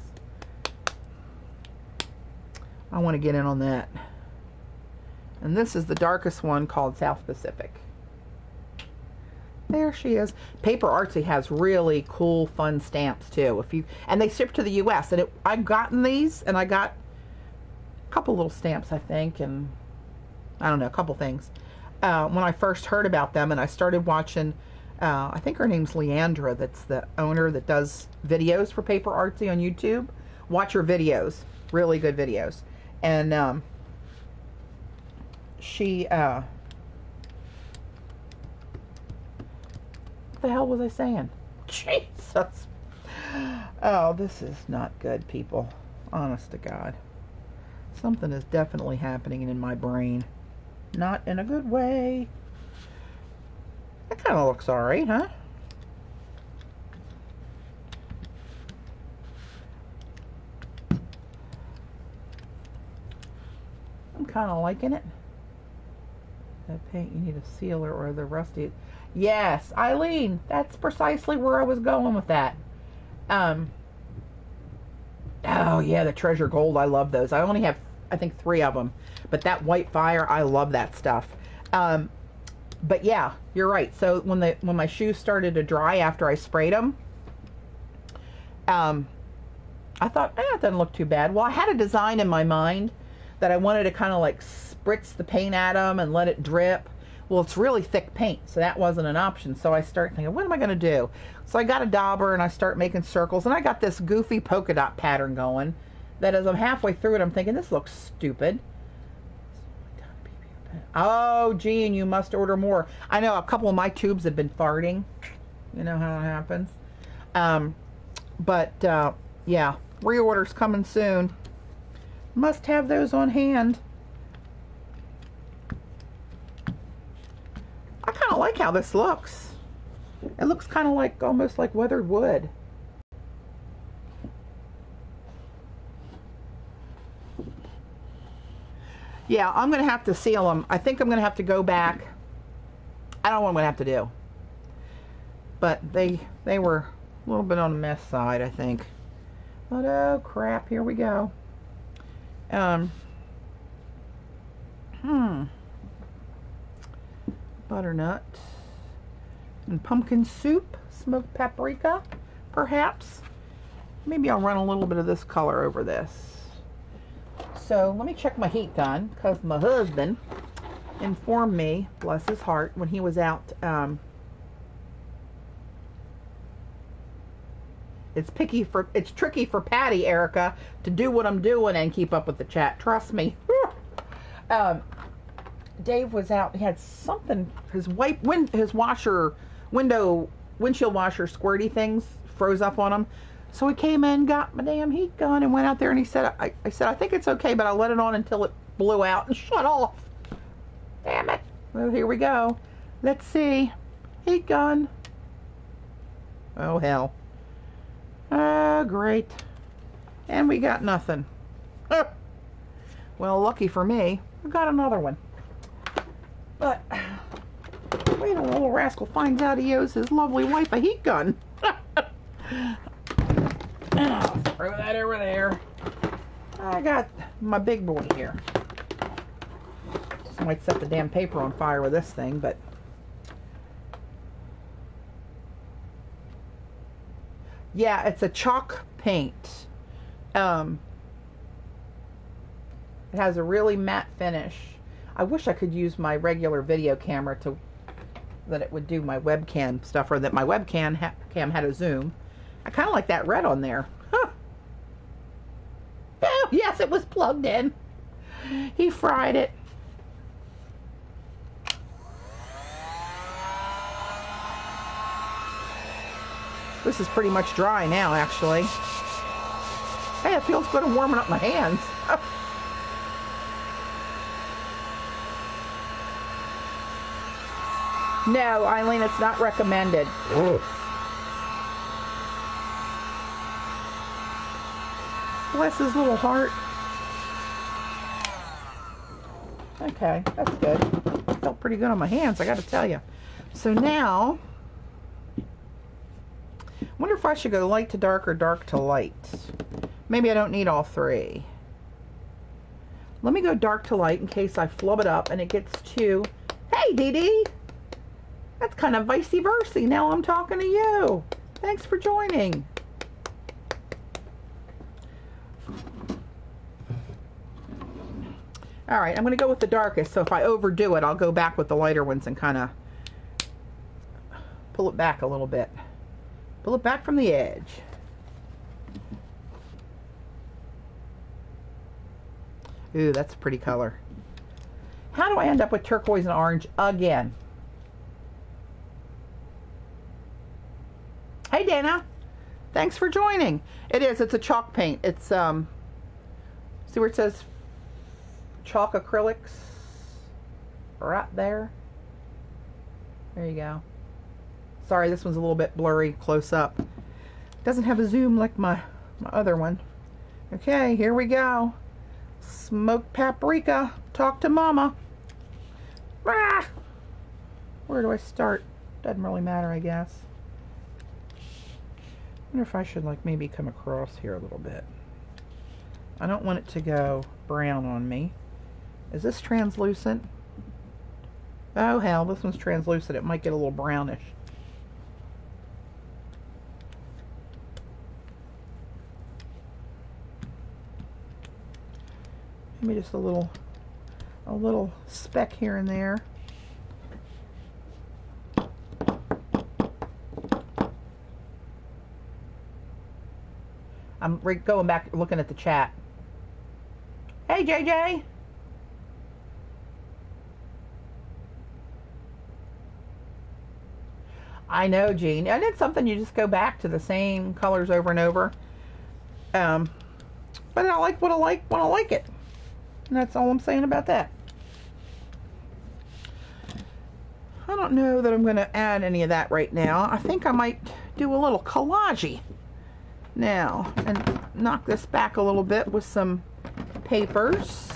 I want to get in on that. And this is the darkest one, called South Pacific. There she is. Paper Artsy has really cool, fun stamps too. And they ship to the U.S. And I've gotten these, and I got a couple little stamps, I think, and I don't know, a couple things. When I first heard about them, and I started watching, I think her name's Leandra, that's the owner that does videos for Paper Artsy on YouTube. Watch her videos, really good videos. And she, what the hell was I saying? Jesus. Oh, this is not good, people. Honest to God. Something is definitely happening in my brain. Not in a good way. That kind of looks alright, huh? kind of liking it. That paint, you need a sealer or the rusty. Yes, Eileen, that's precisely where I was going with that. Oh yeah, the treasure gold, I love those. I only have, I think, 3 of them, but that white fire, I love that stuff. But yeah, you're right. So when my shoes started to dry after I sprayed them, I thought, it doesn't look too bad. Well, I had a design in my mind that I wanted to kind of like spritz the paint at them and let it drip. Well, it's really thick paint, so that wasn't an option. So I start thinking, what am I going to do? So I got a dauber and I start making circles, and I got this goofy polka dot pattern going that as I'm halfway through it, I'm thinking, this looks stupid. Oh, Gene, you must order more. I know a couple of my tubes have been farting. You know how it happens. Yeah, reorders coming soon. Must have those on hand. I kind of like how this looks. It looks kind of like, almost like weathered wood. Yeah, I'm going to have to seal them. I think I'm going to have to go back. I don't know what I'm going to have to do. But they were a little bit on the mess side, I think. But oh crap, here we go. Butternut. And pumpkin soup. Smoked paprika, perhaps. Maybe I'll run a little bit of this color over this. So let me check my heat gun, because my husband informed me, bless his heart, when he was out. It's tricky for Patty, Erica, to do what I'm doing and keep up with the chat. Trust me. Dave was out. He had something. His windshield washer squirty things froze up on him. So he came in, got my damn heat gun, and went out there, and he said, I said, I think it's okay, but I'll let it on until it blew out and shut off. Damn it. Well, here we go. Let's see. Heat gun. Oh, hell. Oh, great. And we got nothing. Well, lucky for me, we got another one. But, wait till the little rascal finds out he owes his lovely wife a heat gun. I'll throw that over there. I got my big boy here. Just might set the damn paper on fire with this thing, but yeah, it's a chalk paint. It has a really matte finish. I wish I could use my regular video camera that it would do my webcam stuff, or that my webcam had a zoom. I kind of like that red on there. Huh. Oh, yes, it was plugged in. He fried it. This is pretty much dry now, actually. Hey, it feels good and warming up my hands. No, Eileen, it's not recommended. Bless his little heart. Okay, that's good. Felt pretty good on my hands, I gotta tell you. So now, wonder if I should go light to dark or dark to light. Maybe I don't need all 3. Let me go dark to light in case I flub it up and it gets too... Hey, Dee Dee! That's kind of vice versa. Now I'm talking to you. Thanks for joining. All right, I'm going to go with the darkest. So if I overdo it, I'll go back with the lighter ones and kind of pull it back a little bit. Pull it back from the edge. Ooh, that's a pretty color. How do I end up with turquoise and orange again? Hey, Dana. Thanks for joining. It's a chalk paint. It's, see where it says chalk acrylics? Right there. There you go. Sorry, this one's a little bit blurry close up. Doesn't have a zoom like my other one. Okay, here we go. Smoked paprika. Talk to mama. Ah! Where do I start? Doesn't really matter, I guess. I wonder if I should like maybe come across here a little bit. I don't want it to go brown on me. Is this translucent? Oh hell, this one's translucent. It might get a little brownish. Maybe just a little speck here and there. I'm going back looking at the chat. Hey JJ. I know, Jean. And it's something you just go back to the same colors over and over. But I like what I like when I like it. And that's all I'm saying about that. I don't know that I'm going to add any of that right now. I think I might do a little collage now and knock this back a little bit with some papers.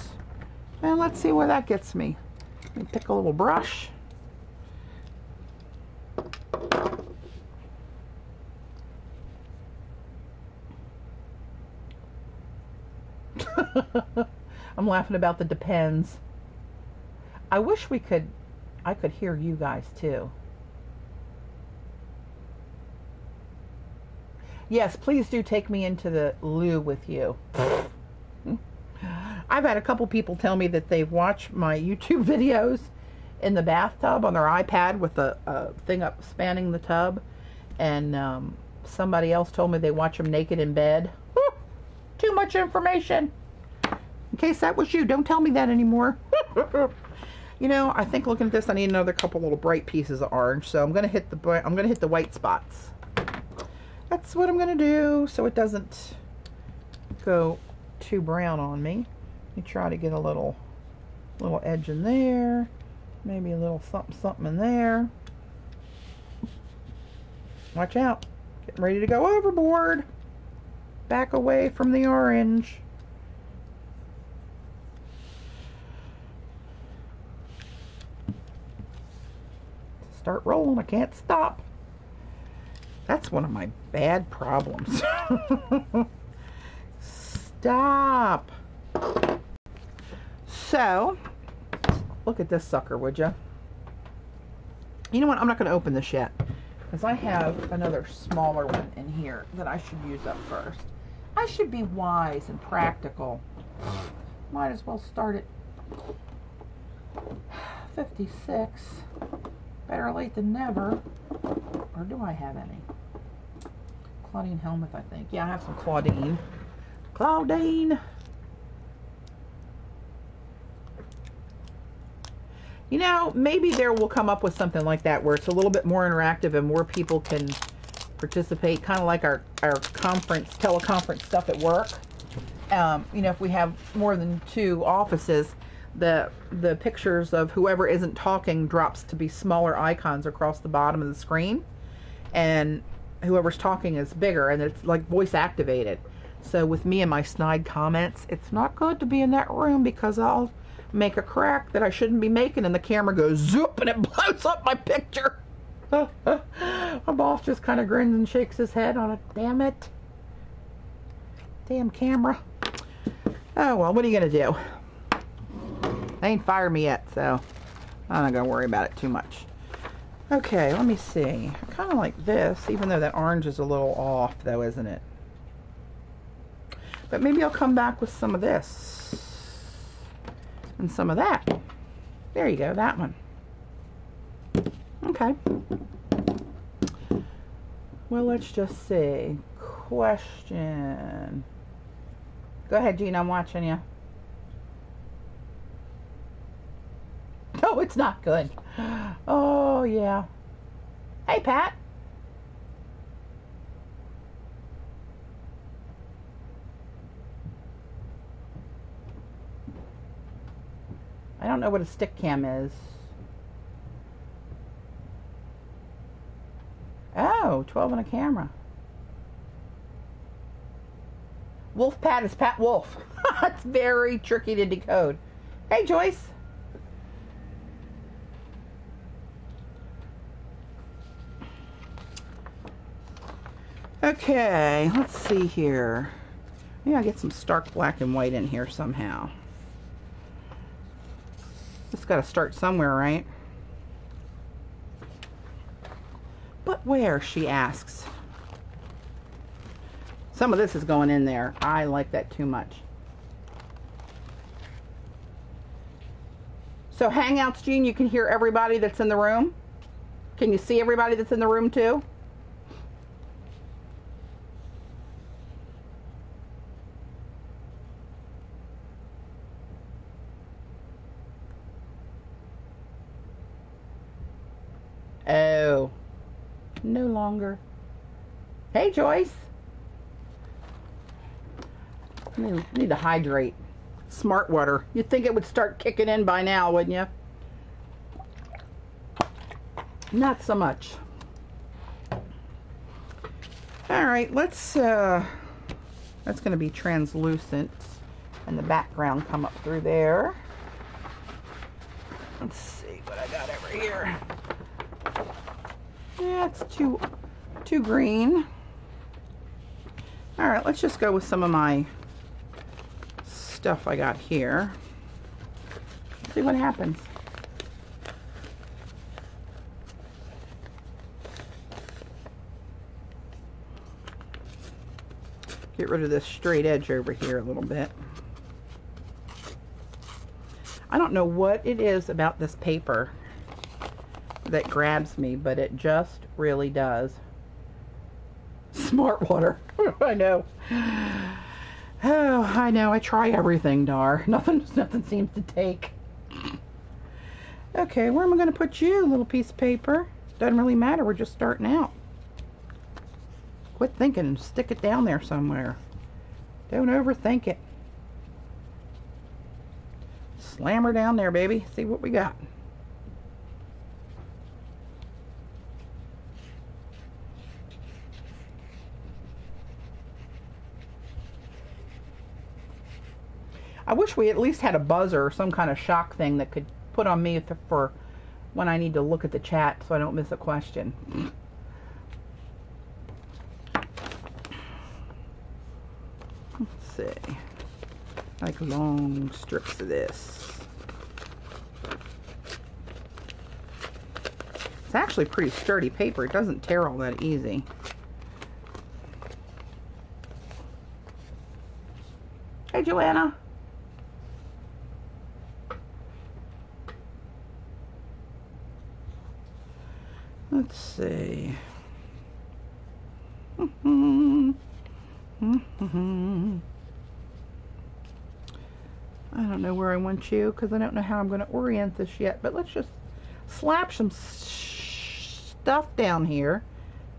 And let's see where that gets me. Let me pick a little brush. I'm laughing about the depends. I wish I could hear you guys too. Yes, please do take me into the loo with you. I've had a couple people tell me that they've watched my YouTube videos in the bathtub on their iPad with a thing up spanning the tub, and somebody else told me they watch them naked in bed. Whew, too much information. In case that was you, don't tell me that anymore. You know, I think looking at this, I need another couple little bright pieces of orange, so I'm gonna hit the white spots. That's what I'm gonna do, so it doesn't go too brown on me. Let me try to get a little edge in there, maybe a little something in there. Watch out, getting ready to go overboard. Back away from the orange. Start rolling, I can't stop. That's one of my bad problems. Stop. So, look at this sucker, would you? You know what? I'm not going to open this yet, because I have another smaller one in here that I should use up first. I should be wise and practical. Might as well start at 56. Better late than never. Or do I have any? Claudine Helmuth, I think. Yeah, I have some Claudine. Claudine! You know, maybe there will come up with something like that where it's a little bit more interactive and more people can participate, kind of like our teleconference stuff at work. You know, if we have more than 2 offices, the pictures of whoever isn't talking drops to be smaller icons across the bottom of the screen, and whoever's talking is bigger, and it's like voice activated. So with me and my snide comments, it's not good to be in that room, because I'll make a crack that I shouldn't be making and the camera goes zoop and it blows up my picture. My boss just kind of grins and shakes his head on it. Damn it. Damn camera. Oh well, what are you gonna do? They ain't fired me yet, so I'm not gonna worry about it too much. Okay, let me see. I kind of like this, even though that orange is a little off though, isn't it? But maybe I'll come back with some of this and some of that. There you go, that one. Okay. Well, let's just see. Question. Go ahead, Gene, I'm watching you. Oh, it's not good. Oh, yeah. Hey, Pat. I don't know what a stick cam is. Oh, 12 on a camera. Wolf Pat is Pat Wolf. It's very tricky to decode. Hey, Joyce. Okay, let's see here. Maybe I get some stark black and white in here somehow. Just got to start somewhere, right? But where, she asks. Some of this is going in there. I like that too much. So Hangouts, Jean, you can hear everybody that's in the room? Can you see everybody that's in the room too? Oh, no longer. Hey, Joyce. Need to hydrate. Smart water. You'd think it would start kicking in by now, wouldn't you? Not so much. All right, let's. That's going to be translucent, and the background come up through there. Let's see what I got over here. Yeah, it's too green. All right, let's just go with some of my stuff I got here. See what happens. Get rid of this straight edge over here a little bit. I don't know what it is about this paper that grabs me, but it just really does. Smart water. I know. Oh, I know. I try everything, Dar. Nothing seems to take. Okay, where am I going to put you, little piece of paper? Doesn't really matter. We're just starting out. Quit thinking and stick it down there somewhere. Don't overthink it. Slam her down there, baby. See what we got. I wish we at least had a buzzer or some kind of shock thing that could put on me for when I need to look at the chat so I don't miss a question. Let's see. I like long strips of this. It's actually pretty sturdy paper. It doesn't tear all that easy. Hey, Joanna. Let's see. I don't know where I want you because I don't know how I'm going to orient this yet, but let's just slap some stuff down here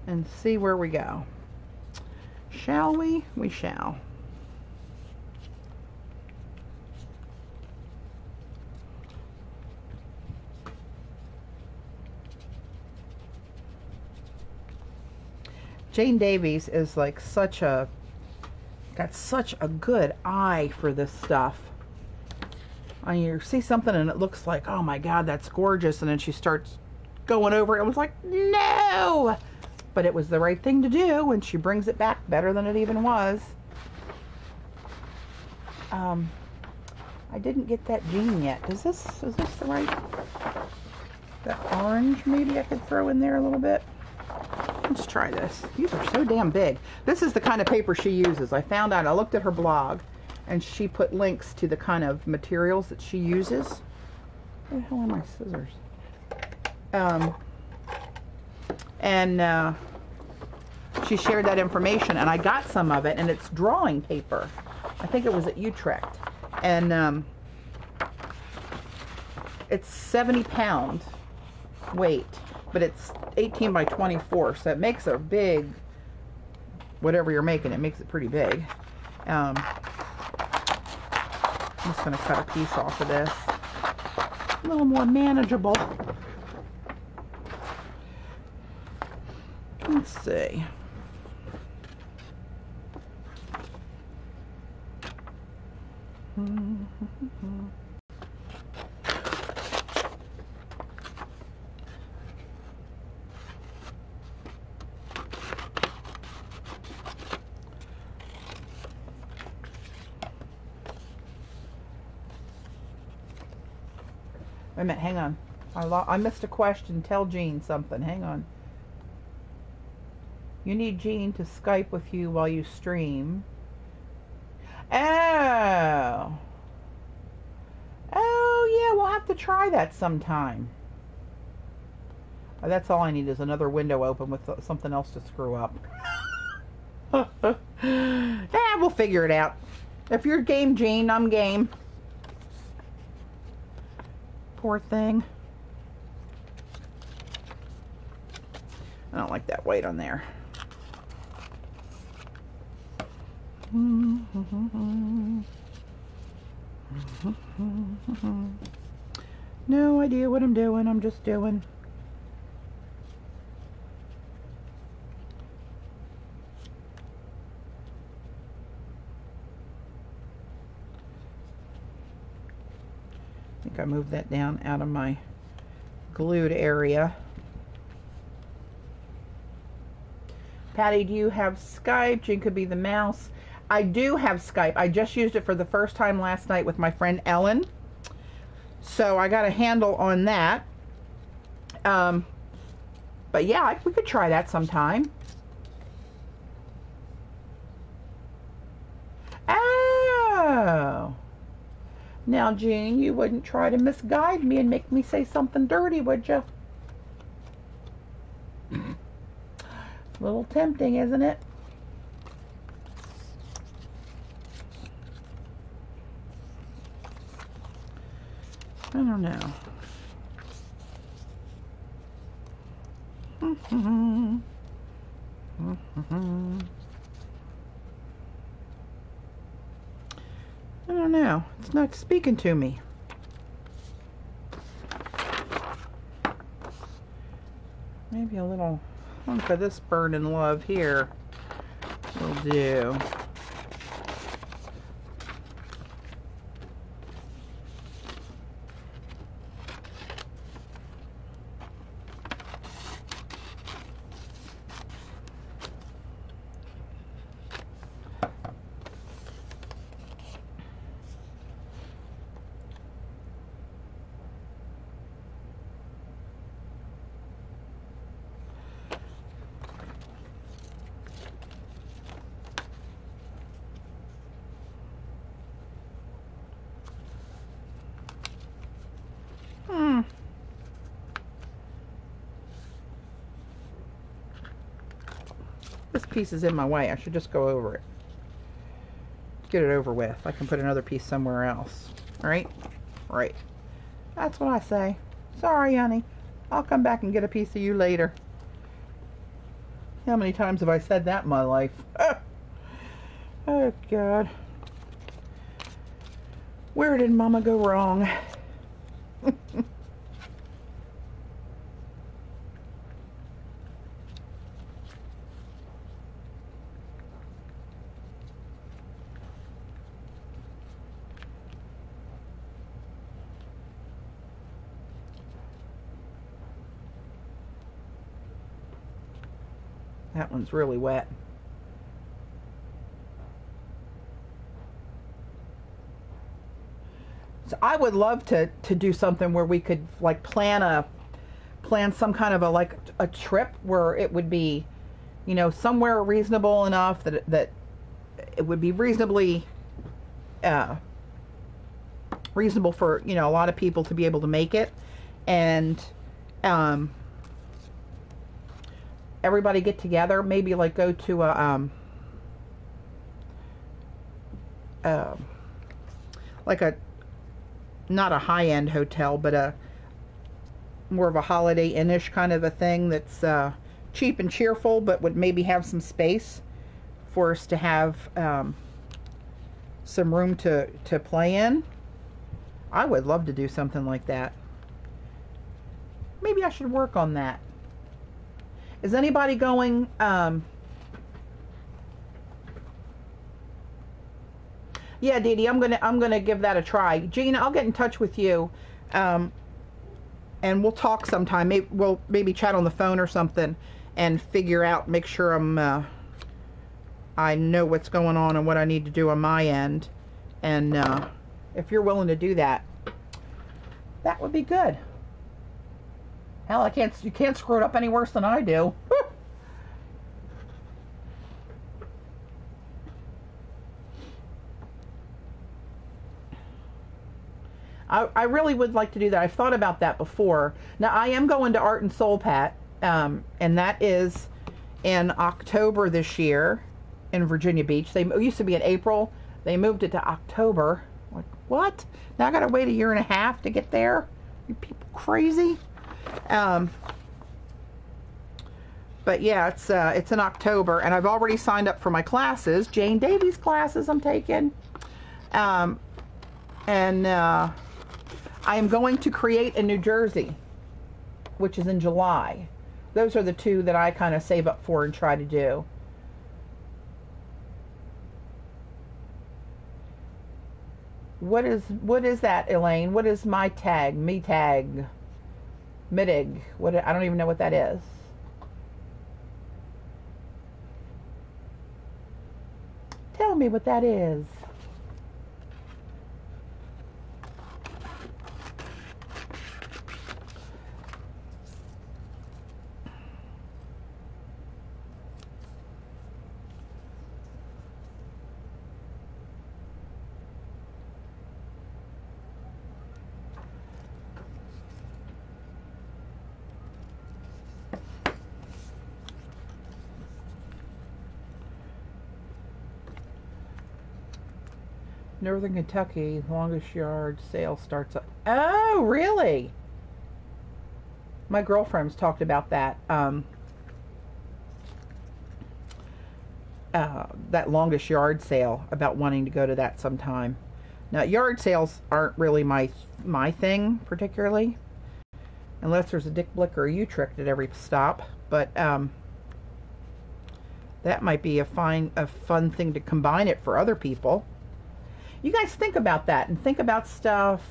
and see where we go. Shall we? We shall. Jane Davies is like got such a good eye for this stuff. I mean, you see something and it looks like, oh my God, that's gorgeous. And then she starts going over it. It was like, no, but it was the right thing to do. And she brings it back better than it even was. I didn't get that jean yet. Is this the right, that orange maybe I could throw in there a little bit? Let's try this. These are so damn big. This is the kind of paper she uses. I found out, I looked at her blog, and she put links to the kind of materials that she uses. Where the hell are my scissors? She shared that information, and I got some of it, and it's drawing paper. I think it was at Utrecht. And it's 70 pound weight. But it's 18 by 24, so it makes a big, whatever you're making, it makes it pretty big. I'm just going to cut a piece off of this. A little more manageable. Let's see. Wait a minute, hang on. I missed a question. Tell Jean something. Hang on. You need Jean to Skype with you while you stream. Oh. Oh, yeah, we'll have to try that sometime. Oh, that's all I need is another window open with something else to screw up. Yeah, we'll figure it out. If you're game, Jean, I'm game. Poor thing. I don't like that white on there. No idea what I'm doing. I'm just doing. I think I moved that down out of my glued area. Patty, do you have Skype? Jean could be the mouse. I do have Skype. I just used it for the first time last night with my friend Ellen. So I got a handle on that. But yeah, we could try that sometime. Oh. Now, Jean, you wouldn't try to misguide me and make me say something dirty, would you? A little tempting, isn't it? I don't know. I don't know. It's not speaking to me. Maybe a little hunk of this burning love here will do. This piece is in my way. I should just go over it. Get it over with. I can put another piece somewhere else. Right? Right. That's what I say. Sorry, honey. I'll come back and get a piece of you later. How many times have I said that in my life? Oh, God. Where did Mama go wrong? That one's really wet. So I would love to do something where we could like plan some kind of a trip where it would be, you know, somewhere reasonable enough that it would be reasonably reasonable for, you know, a lot of people to be able to make it, and everybody get together, maybe like go to a like a, not a high-end hotel, but a more of a Holiday Inn-ish kind of a thing that's cheap and cheerful, but would maybe have some space for us to have some room to play in. I would love to do something like that. Maybe I should work on that. Is anybody going, yeah, Yeah, Dee Dee, I'm gonna give that a try. Gina, I'll get in touch with you, and we'll talk sometime. Maybe we'll chat on the phone or something, and figure out, make sure I know what's going on and what I need to do on my end. And if you're willing to do that, that would be good. Hell, you can't screw it up any worse than I do. I really would like to do that. I've thought about that before. Now, I am going to Art and Soul, Pat, and that is in October this year in Virginia Beach. They used to be in April. They moved it to October. Like, what? Now I got to wait a year and a half to get there? You people crazy? But yeah, it's in October, and I've already signed up for my classes, Jane Davies classes I'm taking. I am going to create in New Jersey, which is in July. Those are the two that I kind of save up for and try to do. What is that, Elaine? What is my tag? Me tag. Midig. I don't even know what that is. Tell me what that is. Northern Kentucky, longest yard sale starts up. Oh, really? My girlfriend's talked about that. That longest yard sale, about wanting to go to that sometime. Now, yard sales aren't really my thing particularly, unless there's a Dick Blick or a U-Trick at every stop. But that might be a fun thing to combine it for other people. You guys think about that and think about stuff.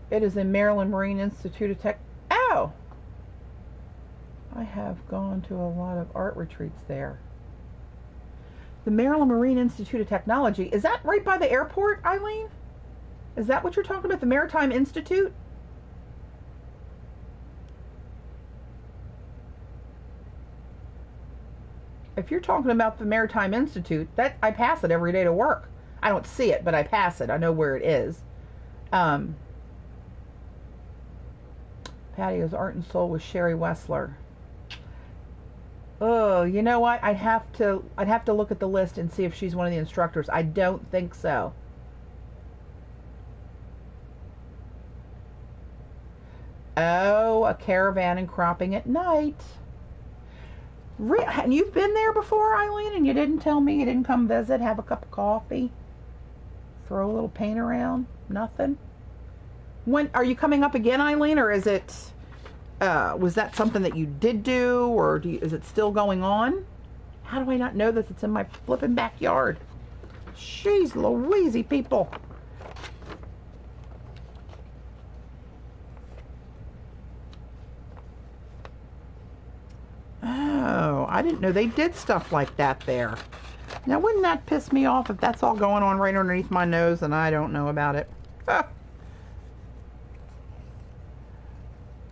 It is in Maryland Marine Institute of Tech. Oh! I have gone to a lot of art retreats there. The Maryland Marine Institute of Technology. Is that right by the airport, Eileen? Is that what you're talking about? The Maritime Institute? If you're talking about the Maritime Institute, that I pass it every day to work. I don't see it, but I pass it. I know where it is. Patio's Art and Soul with Sherry Wessler. Oh, you know what? I'd have to look at the list and see if she's one of the instructors. I don't think so. Oh, a caravan and cropping at night. And you've been there before, Eileen, and you didn't tell me? You didn't come visit, have a cup of coffee, throw a little paint around? Nothing? When are you coming up again, Eileen, or is it was that something that you did do, or is it still going on? How do I not know this? It's in my flipping backyard. Jeez Louise, people. Oh, I didn't know they did stuff like that there. Now, wouldn't that piss me off if that's all going on right underneath my nose and I don't know about it?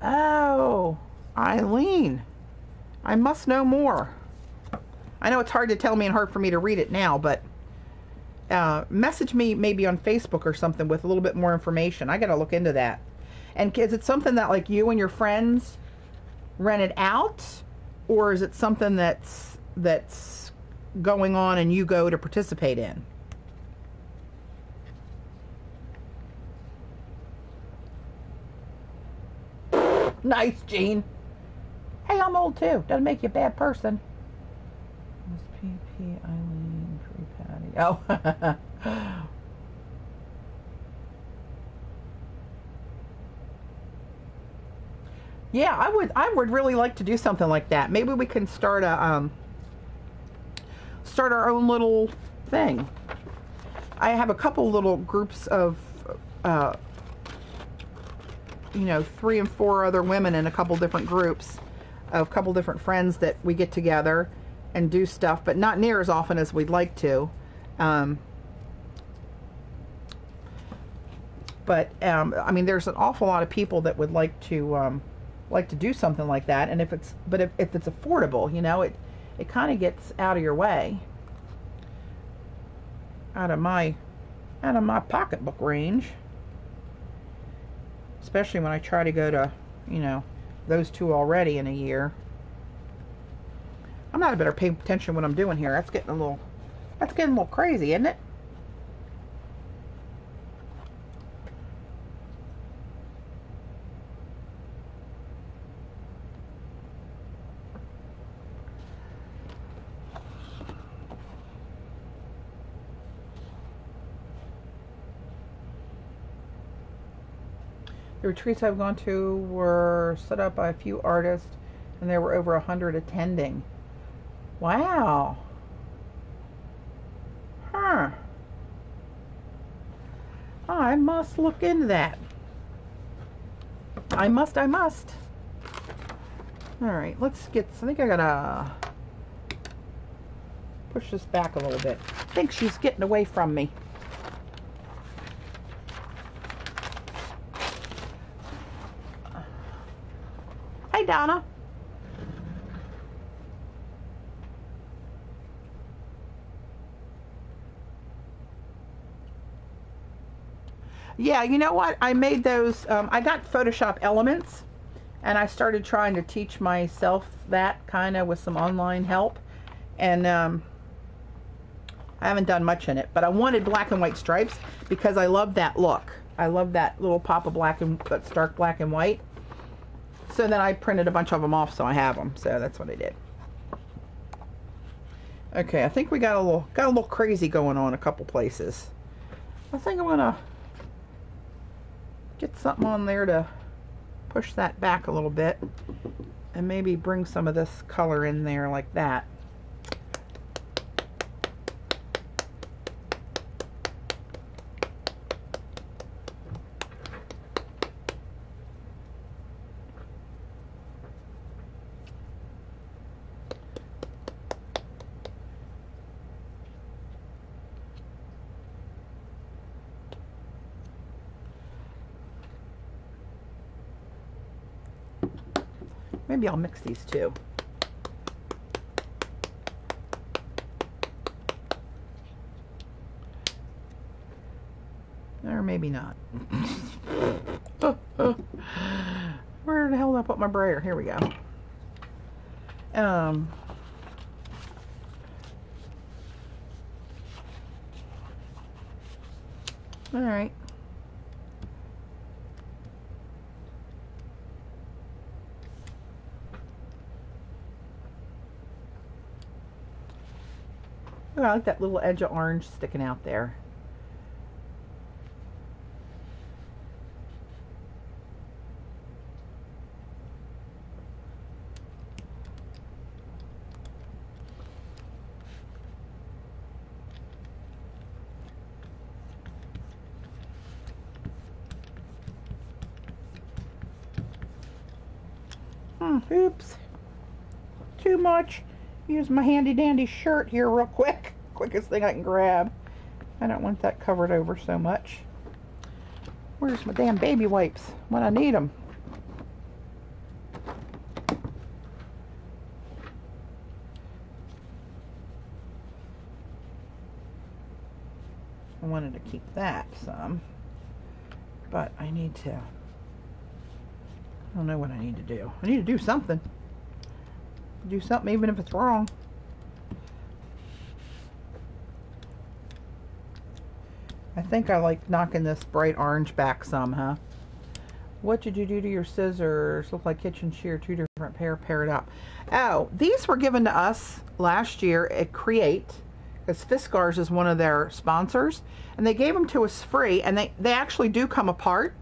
Oh, Eileen, I must know more. I know it's hard to tell me and hard for me to read it now, but message me maybe on Facebook or something with a little bit more information. I got to look into that. And is it something that like you and your friends rent it out, or is it something that's going on and you go to participate in? Nice, Jean. Hey, I'm old too. Doesn't make you a bad person. PP Eileen Free Patty. Oh. Yeah, I would really like to do something like that. Maybe we can start our own little thing. I have a couple little groups of, you know, 3 and 4 other women in a couple different groups of a couple different friends that we get together and do stuff, but not near as often as we'd like to. I mean, there's an awful lot of people that would like to do something like that, and if it's affordable, you know, it kind of gets out of your way, out of my pocketbook range, especially when I try to go to, you know, those 2 already in a year. I'm not better paying attention to what I'm doing here. That's getting a little crazy, isn't it? The retreats I've gone to were set up by a few artists, and there were over 100 attending. Wow. Huh. I must look into that. I must. Alright, let's get, I think I gotta push this back a little bit. I think she's getting away from me. Hi, Donna. Yeah, you know what? I made those, I got Photoshop Elements, and I started trying to teach myself that kind of with some online help. And I haven't done much in it, but I wanted black and white stripes because I love that look. I love that little pop of black and that stark black and white. So then I printed a bunch of them off, so I have them. So that's what I did. Okay, I think we got a little crazy going on a couple places. I think I'm gonna get something on there to push that back a little bit and maybe bring some of this color in there like that. Maybe I'll mix these two. Or maybe not. Where the hell did I put my brayer? Here we go. All right. Oh, I like that little edge of orange sticking out there. Oops. Too much. Use my handy dandy shirt here real quick. Quickest thing I can grab. I don't want that covered over so much. Where's my damn baby wipes when I need them? I wanted to keep that some, but I need to, I don't know what I need to do. I need to do something. Do something even if it's wrong. I think I like knocking this bright orange back some, huh? What did you do to your scissors? Look like kitchen shear, 2 different paired up. Oh, these were given to us last year at Create, because Fiskars is one of their sponsors, and they gave them to us free, and they actually do come apart,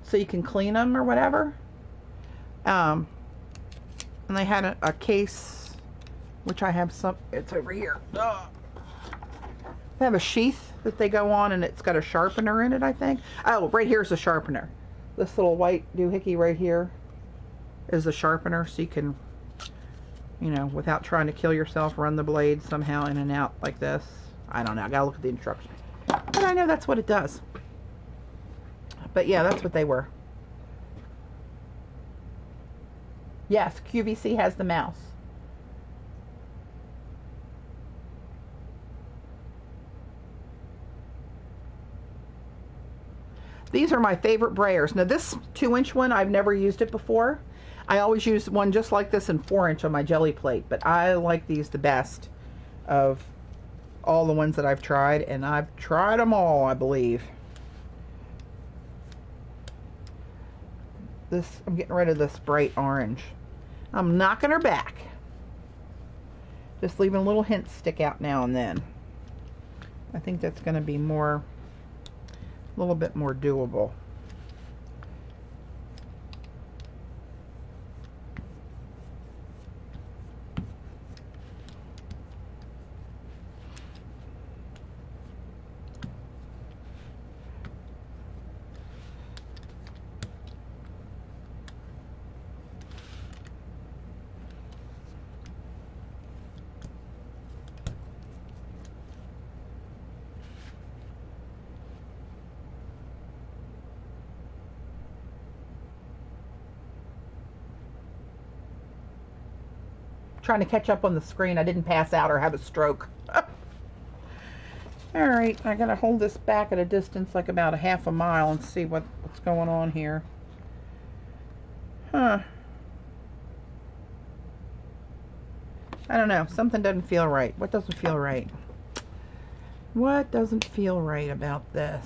so you can clean them or whatever. And they had a case, which I have some, it's over here. They have a sheath that they go on, and it's got a sharpener in it, I think. Oh, right here's the sharpener. This little white doohickey right here is the sharpener, so you can, you know, without trying to kill yourself, run the blade somehow in and out like this. I don't know. I gotta look at the instructions. But I know that's what it does. But yeah, that's what they were. Yes, QVC has the mouse. These are my favorite brayers. Now this 2-inch one, I've never used it before. I always use one just like this in 4-inch on my jelly plate, but I like these the best of all the ones that I've tried, and I've tried them all, I believe. This, I'm getting rid of this bright orange. I'm knocking her back. Just leaving little hints stick out now and then. I think that's going to be more, a little bit more doable. Trying to catch up on the screen. I didn't pass out or have a stroke. Alright, I gotta hold this back at a distance like about a half a mile and see what's going on here. Huh. I don't know. Something doesn't feel right. What doesn't feel right? What doesn't feel right about this?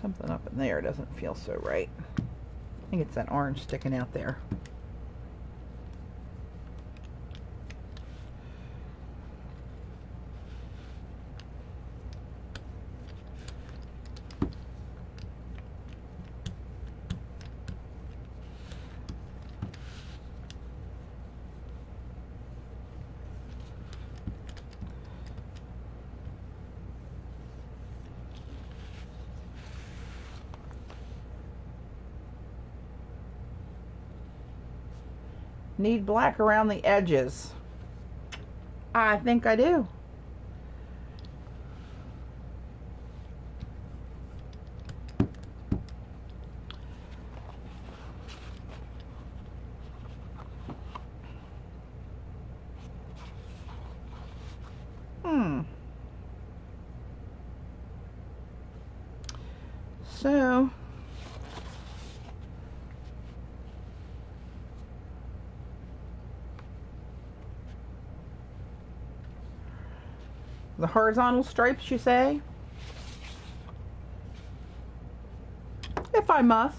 Something up in there doesn't feel so right. I think it's that orange sticking out there. Need black around the edges. I think I do. So the horizontal stripes, you say? If I must.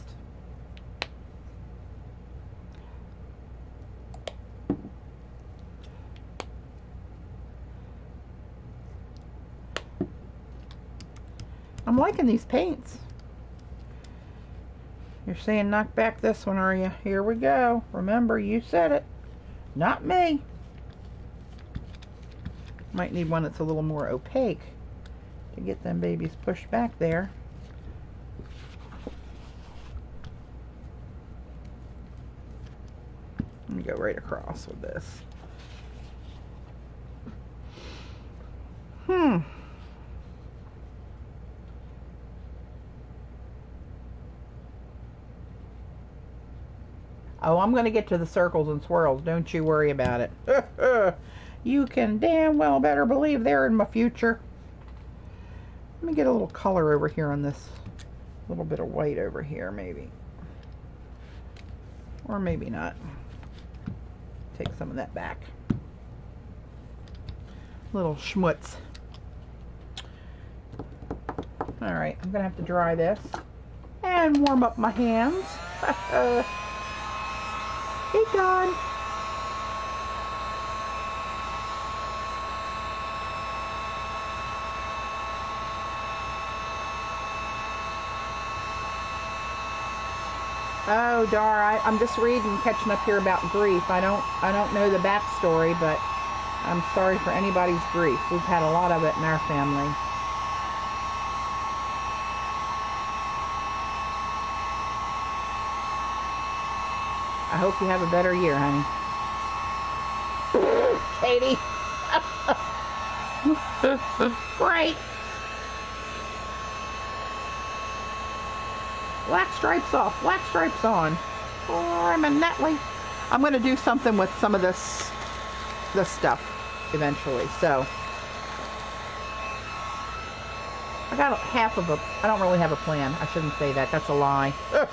I'm liking these paints. You're saying knock back this one, are you? Here we go. Remember, you said it. Not me. Might need one that's a little more opaque to get them babies pushed back there. Let me go right across with this. Oh, I'm going to get to the circles and swirls. Don't you worry about it. You can damn well better believe they're in my future. Let me get a little color over here on this. A little bit of white over here, maybe. Or maybe not. Take some of that back. Little schmutz. Alright, I'm going to have to dry this. And warm up my hands. Be gone. Oh, Dar, I'm just reading, catching up here about grief. I don't know the backstory, but I'm sorry for anybody's grief. We've had a lot of it in our family. I hope you have a better year, honey. Katie. Great. Black stripes off, black stripes on. Permanently. I'm going to do something with some of this stuff eventually. So I got half of I don't really have a plan. I shouldn't say that. That's a lie. Ugh.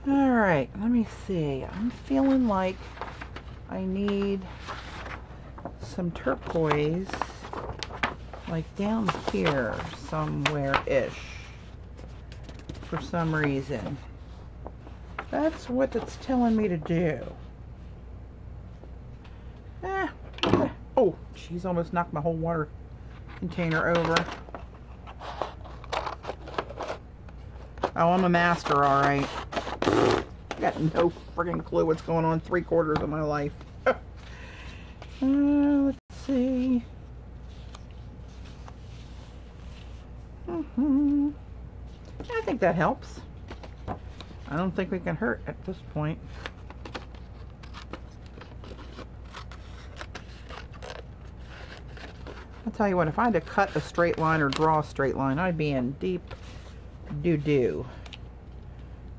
Alright, let me see. I'm feeling like I need some turquoise, like down here somewhere-ish, for some reason. That's what it's telling me to do. Oh, she's almost knocked my whole water container over. Oh, I'm a master, alright. Got no friggin' clue what's going on 3/4 of my life. Let's see. I think that helps. I don't think we can hurt at this point. I'll tell you what, if I had to cut a straight line or draw a straight line, I'd be in deep doo-doo.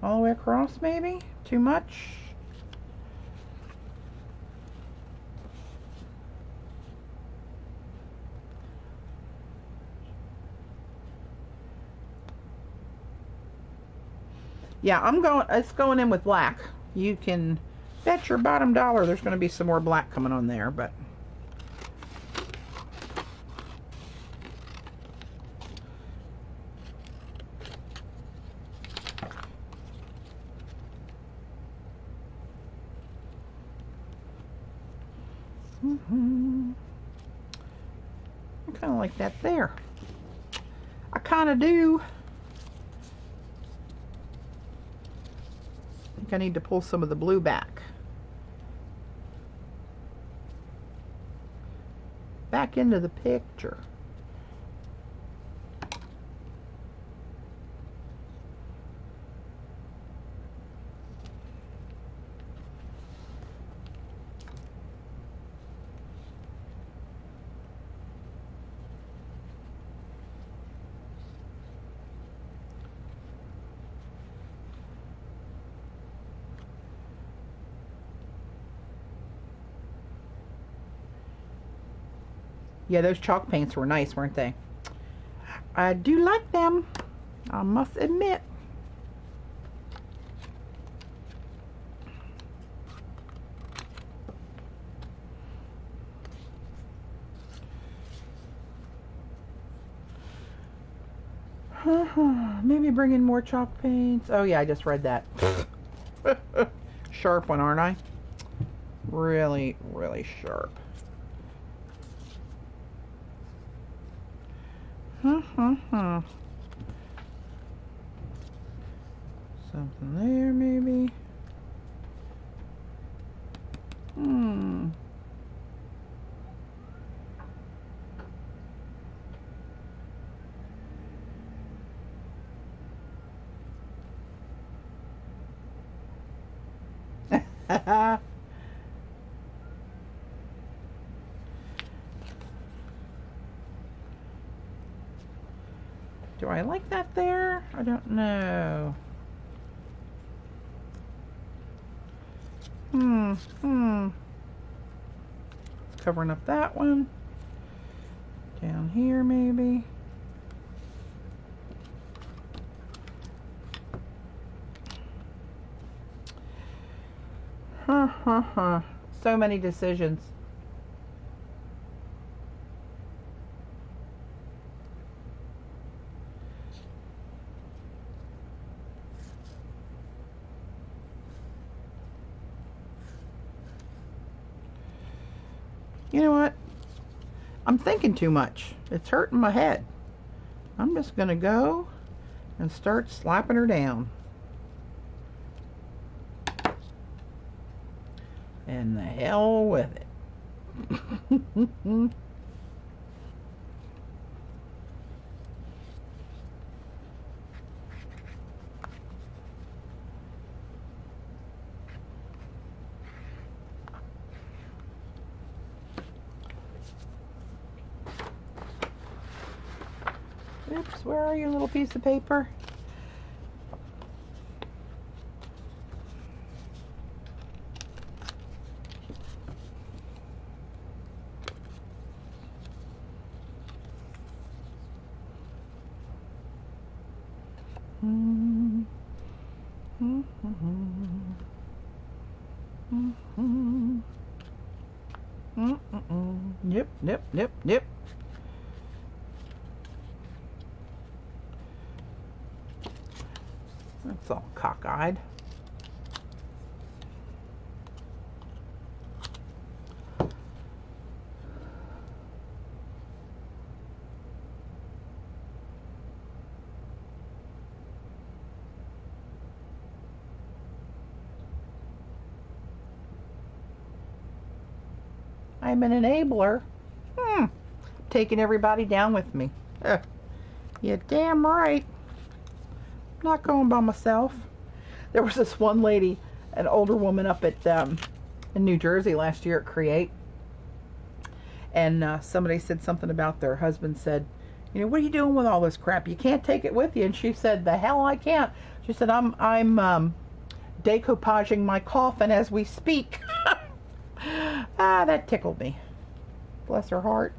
All the way across, maybe? Too much? Yeah, it's going in with black. You can bet your bottom dollar there's going to be some more black coming on there, but I kind of like that there. I kind of do. I think I need to pull some of the blue back. Back into the picture. Yeah, those chalk paints were nice, weren't they? I do like them, I must admit. Maybe bring in more chalk paints. Oh yeah, I just read that. Sharp one, aren't I? Really, really sharp. Something there, maybe. Do I like that there? I don't know. Covering up that one. Down here, maybe. so many decisions. You know what? I'm thinking too much. It's hurting my head. I'm just going to go and start slapping her down. And the hell with it. Oops, where are you, little piece of paper? Yep. That's all cockeyed. I'm an enabler. Taking everybody down with me. You're damn right. I'm not going by myself. There was this one lady, an older woman up at in New Jersey last year at Create, and somebody said something about their husband said, you know, what are you doing with all this crap? You can't take it with you. And she said, the hell I can't. She said, I'm decoupaging my coffin as we speak. That tickled me. Bless her heart.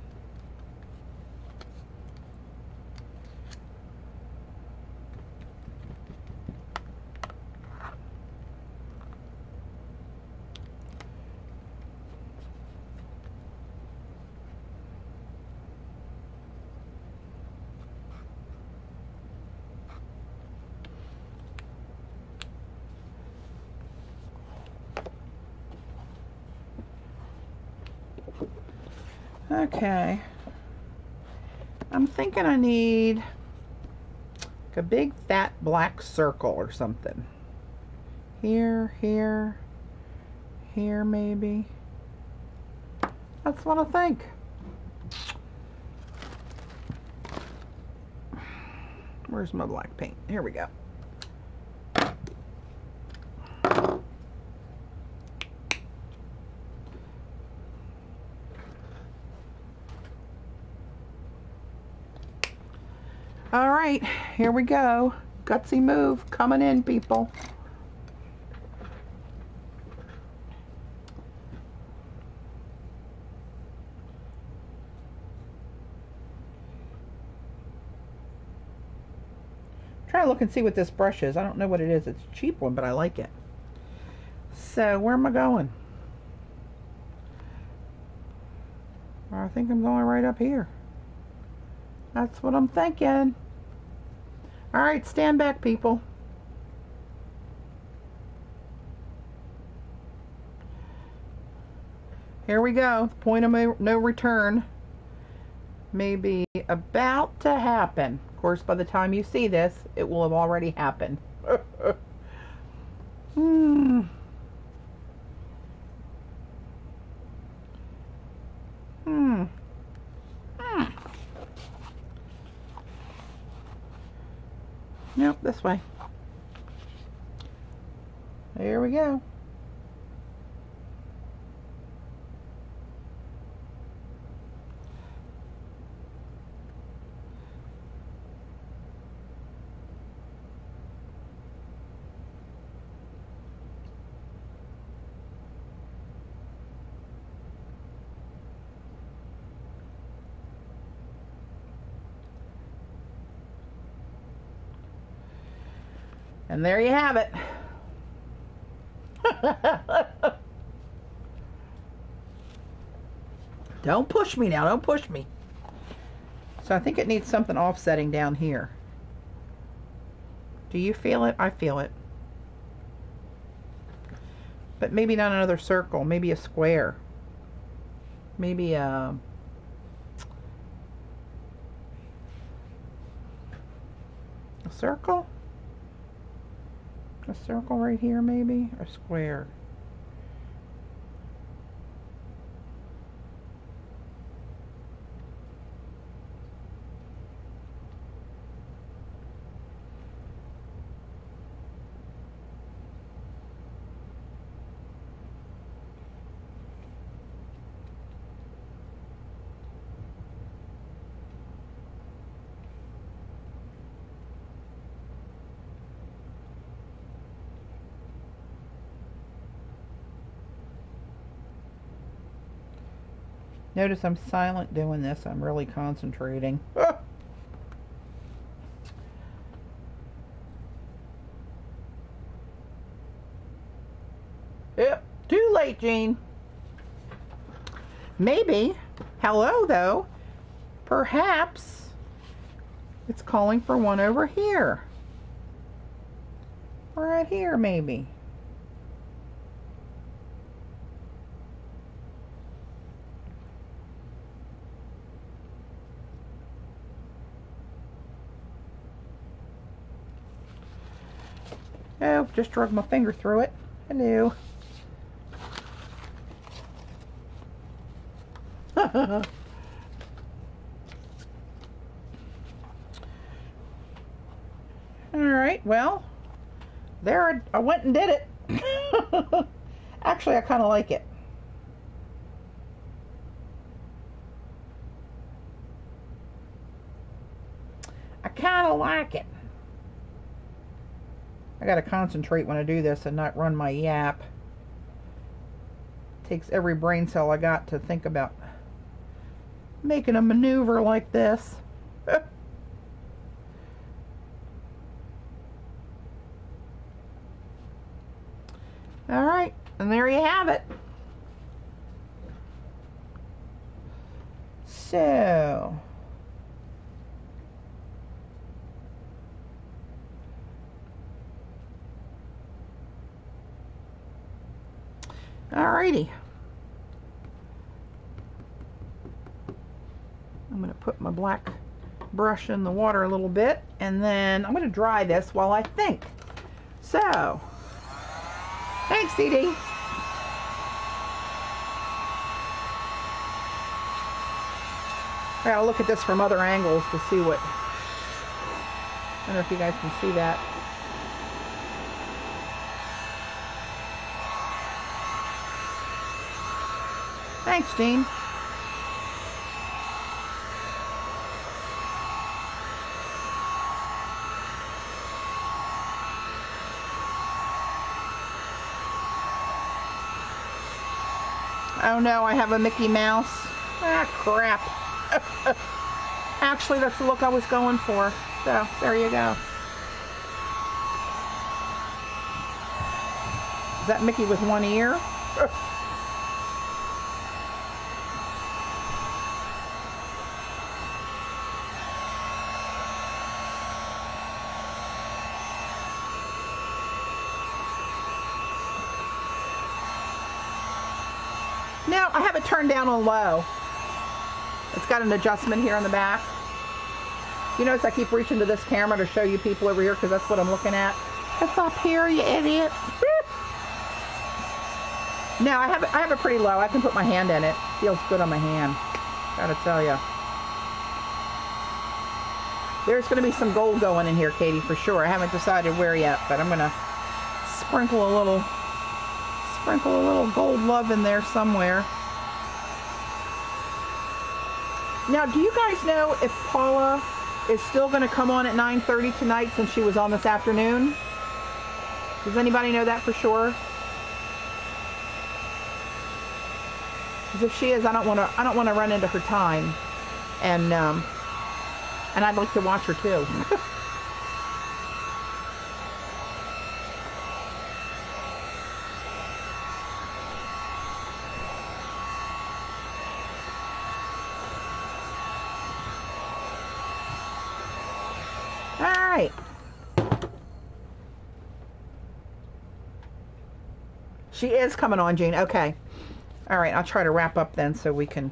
Okay, I'm thinking I need like a big fat black circle or something. Here maybe. That's what I think. Where's my black paint? Here we go. All right, here we go. Gutsy move coming in, people. Try to look and see what this brush is. I don't know what it is. It's a cheap one, but I like it. So where am I going? I think I'm going right up here. That's what I'm thinking. All right, stand back, people. Here we go. The point of no return may be about to happen. Of course, by the time you see this, it will have already happened. Nope, this way. There we go. And there you have it. Don't push me now. Don't push me. So I think it needs something offsetting down here. Do you feel it? I feel it. But maybe not another circle. Maybe a square. Maybe a circle? A circle right here maybe? Or square? Notice I'm silent doing this. I'm really concentrating. Ah! Yep, too late, Jean. Maybe, hello though, perhaps it's calling for one over here. Right here, maybe. Oh, just drug my finger through it. Hello. Alright, well, there I went and did it. Actually, I kind of like it. I kind of like it. I gotta concentrate when I do this and not run my yap. It takes every brain cell I got to think about making a maneuver like this. Alright, and there you have it. So, alrighty. I'm going to put my black brush in the water a little bit, and then I'm going to dry this while I think. So, thanks, Dee Dee. I gotta look at this from other angles to see what. I don't know if you guys can see that. Thanks, Jean. Oh no, I have a Mickey Mouse. Ah, crap. Actually, that's the look I was going for. So, there you go. Is that Mickey with one ear? Now, I have it turned down on low. It's got an adjustment here on the back. You notice I keep reaching to this camera to show you people over here because that's what I'm looking at. It's up here, you idiot. Now, I have it pretty low. I can put my hand in it. Feels good on my hand. Gotta tell you. There's going to be some gold going in here, Katie, for sure. I haven't decided where yet, but I'm going to sprinkle a little gold love in there somewhere. Now, do you guys know if Paula is still going to come on at 9:30 tonight since she was on this afternoon? Does anybody know that for sure? Because if she is, I don't want to run into her time, and I'd like to watch her too. She is coming on, Jean. Okay. All right, I'll try to wrap up then so we can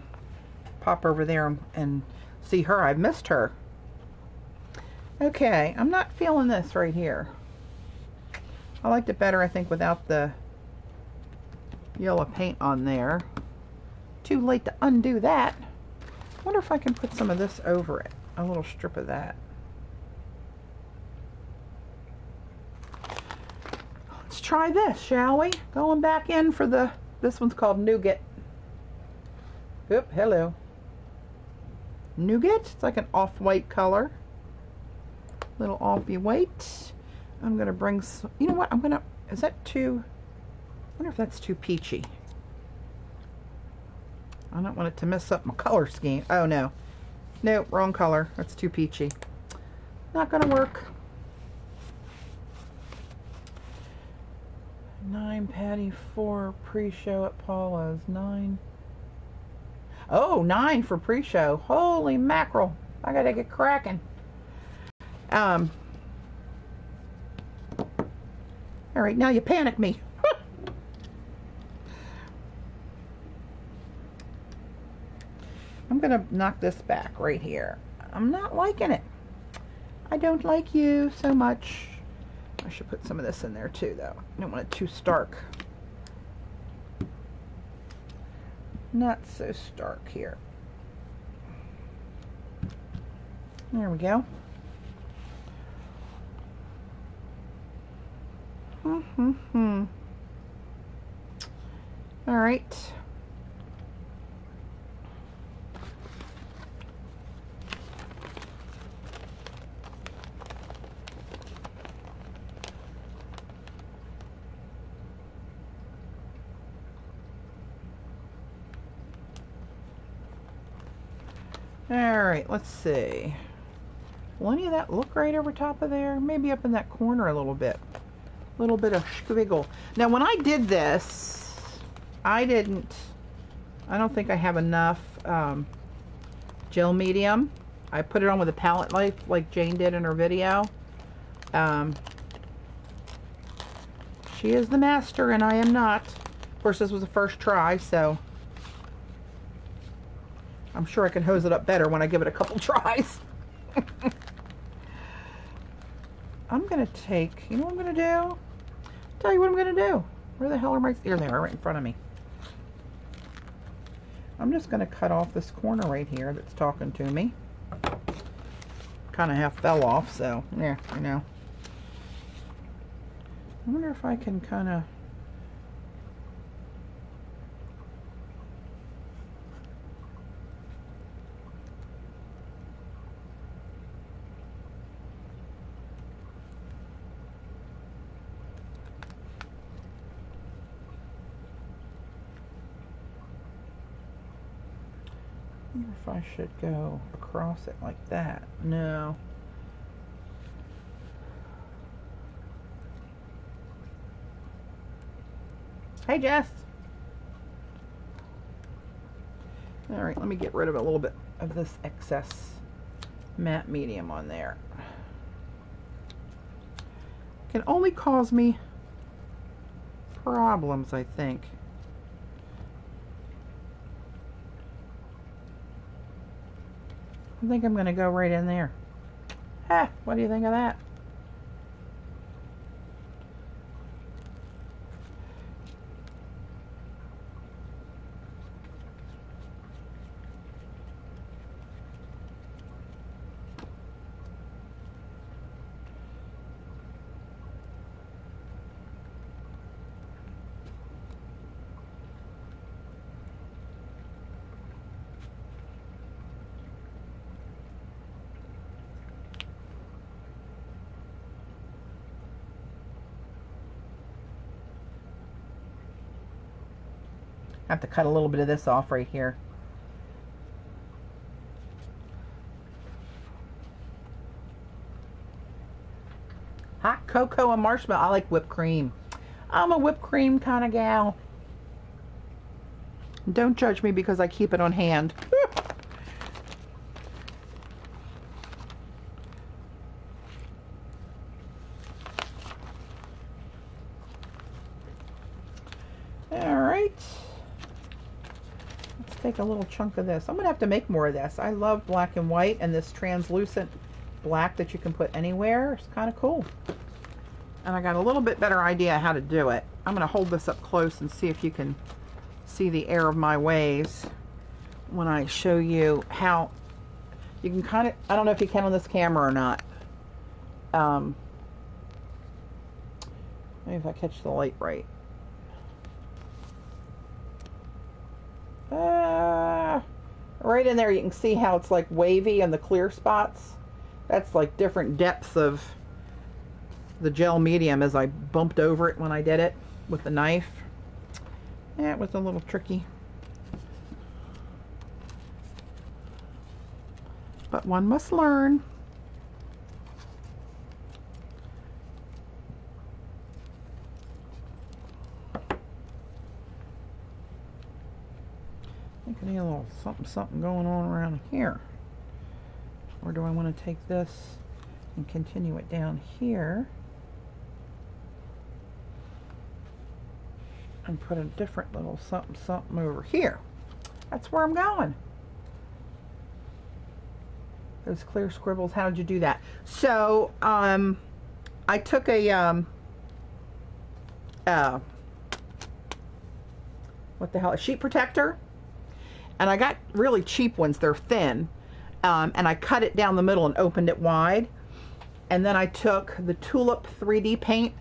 pop over there and see her. I've missed her. Okay, I'm not feeling this right here. I liked it better, I think, without the yellow paint on there. Too late to undo that. I wonder if I can put some of this over it. A little strip of that. Let's try this, shall we? Going back in for this one's called Nougat. Oop, hello. Nougat, it's like an off-white color. Little off-white. I'm gonna bring some, you know what, is that too, I wonder if that's too peachy. I don't want it to mess up my color scheme. Oh no. Nope, wrong color. That's too peachy. Not gonna work. 9 Patti, 4 pre-show at Paula's. 9. Oh, 9 for pre-show. Holy mackerel. I gotta get cracking. All right, now you panic me. I'm gonna knock this back right here. I'm not liking it. I don't like you so much. I should put some of this in there too, though. I don't want it too stark. Not so stark here. There we go. All right. All right, let's see. Will any of that look right over top of there? Maybe up in that corner a little bit. A little bit of squiggle. Now, when I did this, I don't think I have enough gel medium. I put it on with a palette knife like Jane did in her video. She is the master and I am not. Of course, this was the first try, so I'm sure I can hose it up better when I give it a couple tries. I'm going to take, you know what I'm going to do? Tell you what I'm going to do. Where the hell are my, here they are, right in front of me. I'm just going to cut off this corner right here that's talking to me. Kind of half fell off, so, yeah, I know. I wonder if I can kind of, if I should go across it like that. No. Hey, Jess. All right, let me get rid of a little bit of this excess matte medium on there. Can only cause me problems, I think. I think I'm going to go right in there. Ah, what do you think of that? I have to cut a little bit of this off right here. Hot cocoa and marshmallow. I like whipped cream. I'm a whipped cream kind of gal. Don't judge me because I keep it on hand. right. Let's take a little chunk of this. I'm going to have to make more of this. I love black and white, and this translucent black that you can put anywhere. It's kind of cool. And I got a little bit better idea how to do it. I'm going to hold this up close and see if you can see the error of my ways when I show you how you can kind of, I don't know if you can on this camera or not. Maybe if I catch the light right. Right in there you can see how it's like wavy and the clear spots. That's like different depths of the gel medium as I bumped over it when I did it with the knife. Yeah, it was a little tricky. But one must learn. I think I need a little something going on around here. Or do I want to take this and continue it down here and put a different little something over here? That's where I'm going. Those clear scribbles, how did you do that? So, I took a, what the hell, a sheet protector, and I got really cheap ones, they're thin, and I cut it down the middle and opened it wide, and then I took the Tulip 3D paint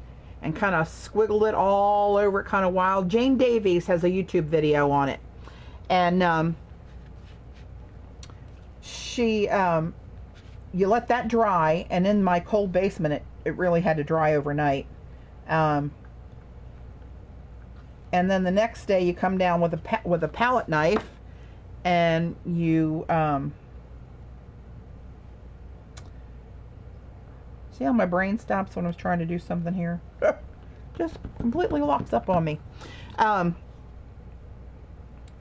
and kind of squiggled it all over it kind of wild. Jane Davies has a YouTube video on it, and she, you let that dry, and in my cold basement it really had to dry overnight. And then the next day you come down with a palette knife and you see how my brain stops when I was trying to do something here? Just completely locks up on me. You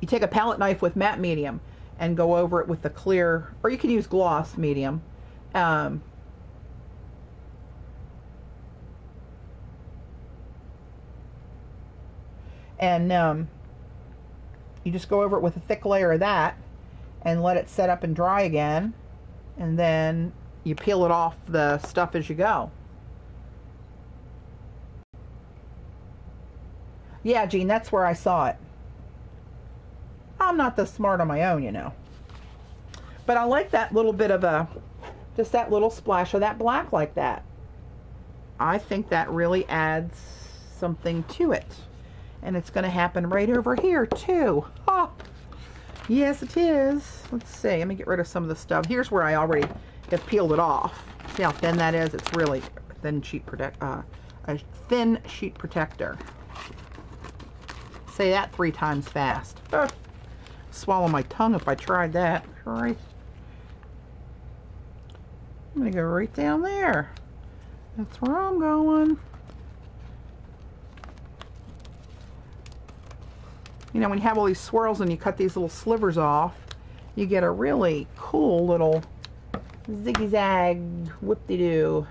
take a palette knife with matte medium and go over it with the clear, or you can use gloss medium. You just go over it with a thick layer of that and let it set up and dry again, and then you peel it off the stuff as you go. Yeah, Jean, that's where I saw it. I'm not this smart on my own, you know. But I like that little bit of a, just that little splash of that black like that. I think that really adds something to it. And it's going to happen right over here too. Oh, yes it is. Let's see, let me get rid of some of the stuff. Here's where I already have peeled it off. See how thin that is? It's really a thin sheet protector. Say that 3 times fast. Swallow my tongue if I tried that. Right. I'm going to go right down there. That's where I'm going. You know, when you have all these swirls and you cut these little slivers off, you get a really cool little zigzag whoop-de-doo.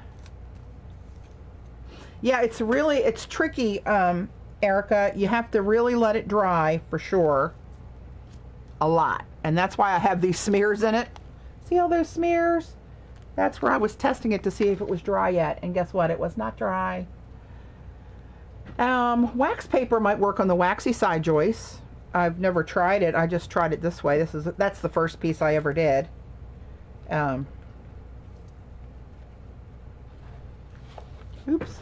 Yeah, it's tricky, Erica. You have to really let it dry for sure. A lot. And that's why I have these smears in it. See all those smears? That's where I was testing it to see if it was dry yet. And guess what? It was not dry. Wax paper might work on the waxy side, Joyce. I've never tried it. I just tried it this way. That's the first piece I ever did. Oops.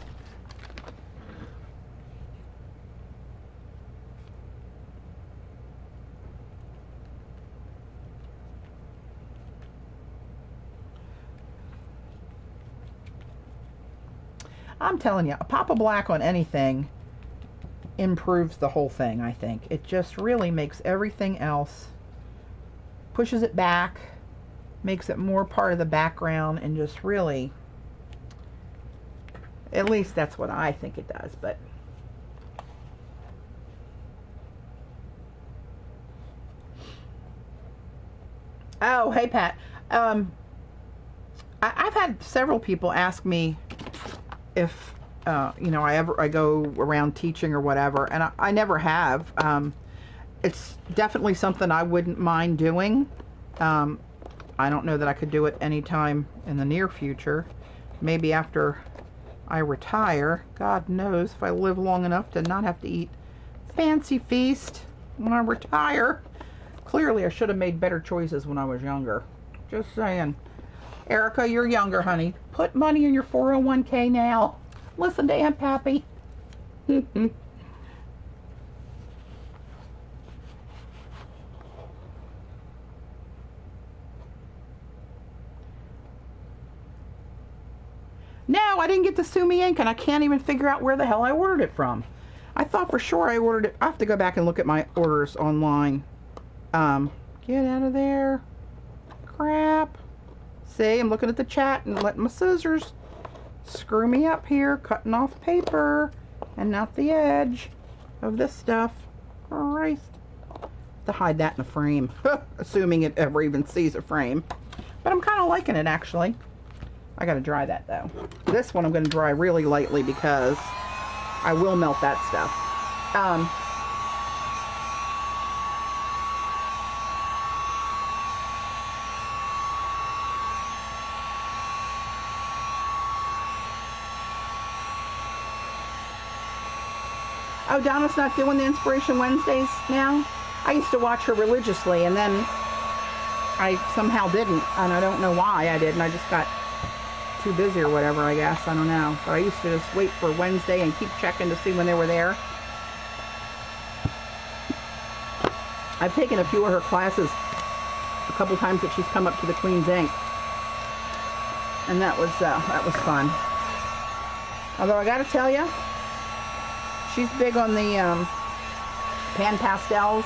I'm telling you, a pop of black on anything improves the whole thing, I think. It just really makes everything else, pushes it back, makes it more part of the background, and just really, at least that's what I think it does. But oh, hey Pat, I've had several people ask me if you know, I go around teaching or whatever, and I never have. It's definitely something I wouldn't mind doing. I don't know that I could do it anytime in the near future. Maybe after I retire. God knows if I live long enough to not have to eat fancy feast when I retire. Clearly I should have made better choices when I was younger. Just saying. Erica, you're younger, honey. Put money in your 401k now. Listen to Aunt Pappy. No, I didn't get the Sumi ink, and I can't even figure out where the hell I ordered it from. I thought for sure I ordered it. I have to go back and look at my orders online. Get out of there. Crap. See, I'm looking at the chat and letting my scissors screw me up here, cutting off paper and not the edge of this stuff. Christ. To hide that in a frame, assuming it ever even sees a frame. But I'm kind of liking it, actually. I gotta dry that though. This one I'm gonna dry really lightly because I will melt that stuff. Oh, Donna's not doing the Inspiration Wednesdays now? I used to watch her religiously, and then I somehow didn't, and I don't know why I didn't. I just got too busy or whatever, I guess. I don't know. But I used to just wait for Wednesday and keep checking to see when they were there. I've taken a few of her classes a couple times that she's come up to the Queen's Ink. And that was fun. Although I gotta tell you, she's big on the pan pastels,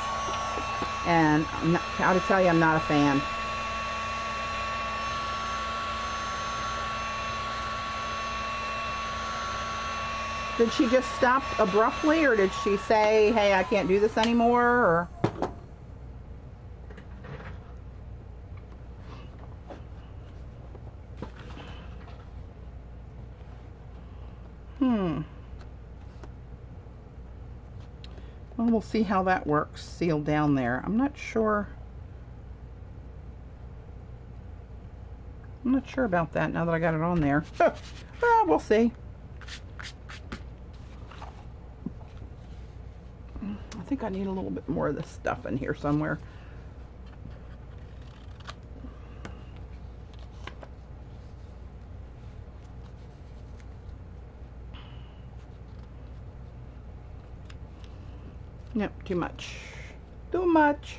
and I gotta tell you, I'm not a fan. Did she just stop abruptly, or did she say, hey, I can't do this anymore, or? Well, we'll see how that works sealed down there. I'm not sure. I'm not sure about that now that I got it on there. Well, we'll see. I think I need a little bit more of this stuff in here somewhere. Yep, too much. Too much.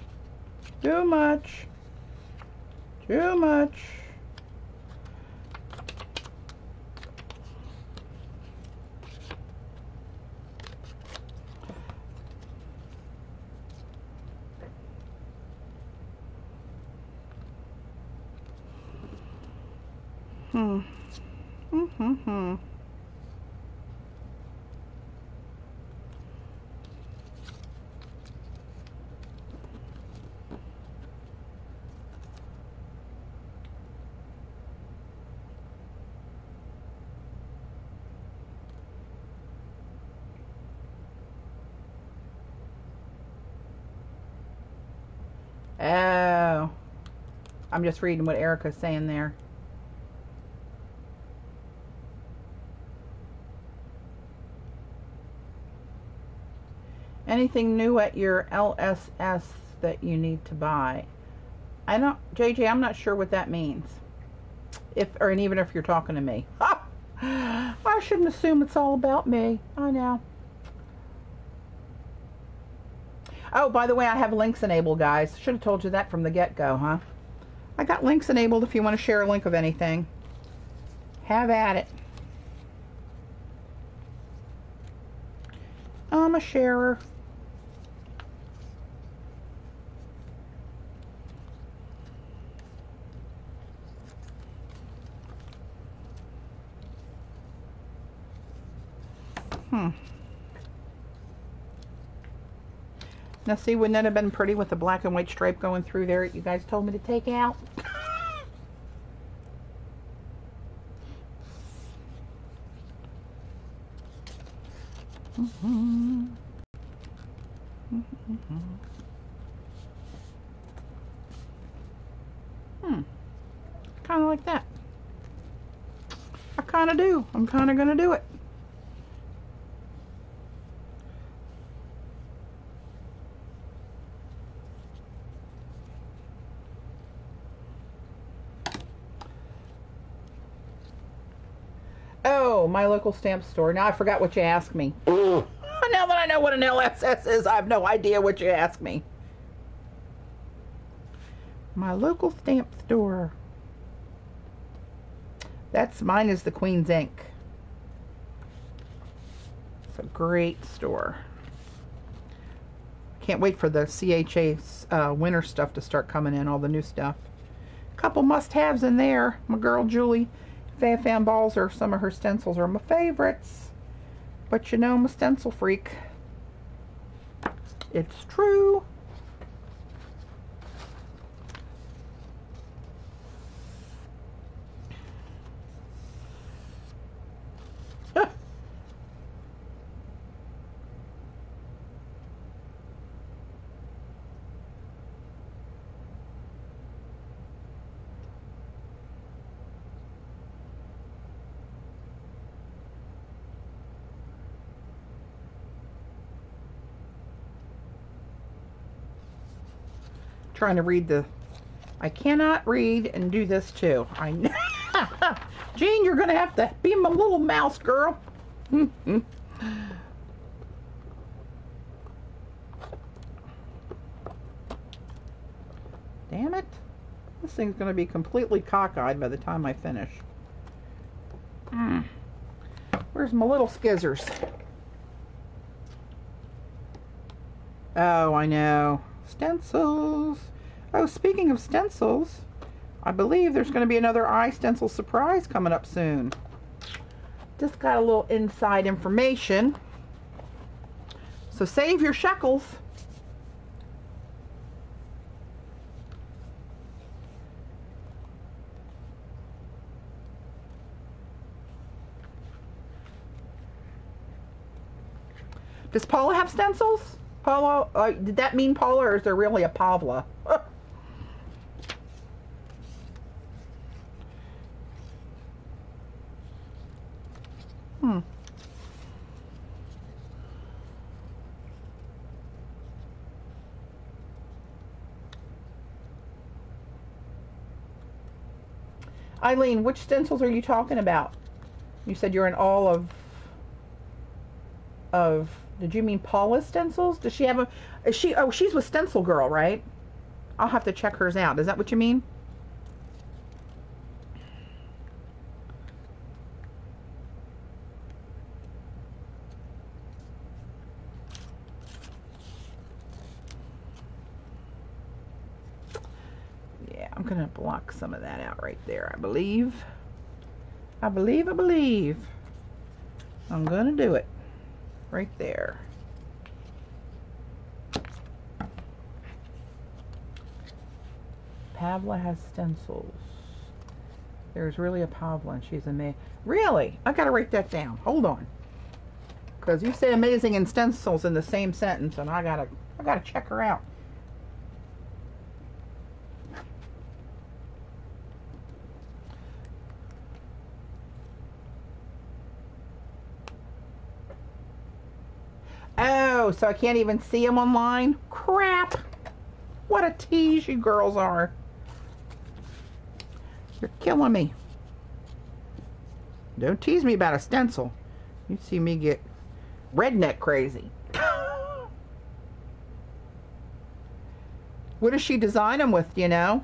Too much. Too much. Oh, I'm just reading what Erica's saying there. Anything new at your LSS that you need to buy? I don't, JJ, I'm not sure what that means. And even if you're talking to me. I shouldn't assume it's all about me. I know. Oh, by the way, I have links enabled, guys. Should have told you that from the get-go, huh? I got links enabled if you want to share a link of anything. Have at it. I'm a sharer. Now see, wouldn't that have been pretty with the black and white stripe going through there you guys told me to take out? Mm-hmm. Kind of like that. I kind of do. I'm kind of going to do it. Oh, my local stamp store. Now I forgot what you asked me. Now that I know what an LSS is, I have no idea what you asked me. My local stamp store. Mine is the Queen's Ink. It's a great store. Can't wait for the CHA winter stuff to start coming in, all the new stuff. Couple must-haves in there. My girl Julie Fan Balls, or some of her stencils are my favorites. But you know, I'm a stencil freak. It's true. Trying to read I cannot read and do this too. I know. Jean, you're gonna have to be my little mouse girl. Damn it. This thing's gonna be completely cockeyed by the time I finish. Where's my little skizzers? Oh, I know. Stencils. Oh, speaking of stencils, I believe there's going to be another iStencil surprise coming up soon. Just got a little inside information. So save your shekels. Does Paula have stencils? Paula, did that mean Paula, or is there really a Pavla? Eileen, which stencils are you talking about? You said you're in all of did you mean Paula's stencils? Does she have she's with Stencil Girl, right? I'll have to check hers out. Is that what you mean? Yeah, I'm gonna block some of that out right there, I believe. I believe I'm gonna do it. Right there. Pavla has stencils. There's really a Pavla, and she's amazing. Really? I gotta write that down. Hold on. Because you say amazing and stencils in the same sentence, and I gotta check her out. Oh, so I can't even see them online? Crap! What a tease you girls are. You're killing me. Don't tease me about a stencil. You see me get redneck crazy. What does she design them with, you know?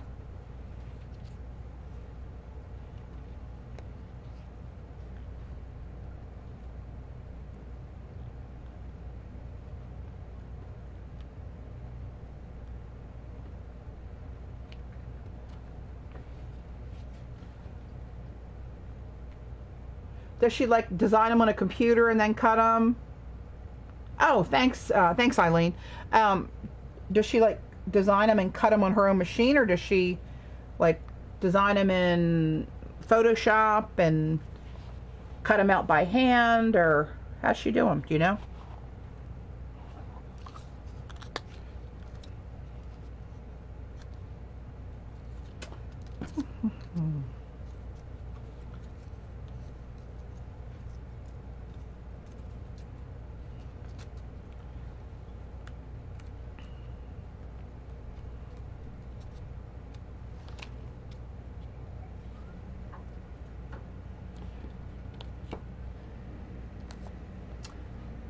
Does she like design them on a computer and then cut them? Oh, thanks, thanks, Eileen. Does she like design them and cut them on her own machine, or does she like design them in Photoshop and cut them out by hand, or how's she do them? Do you know?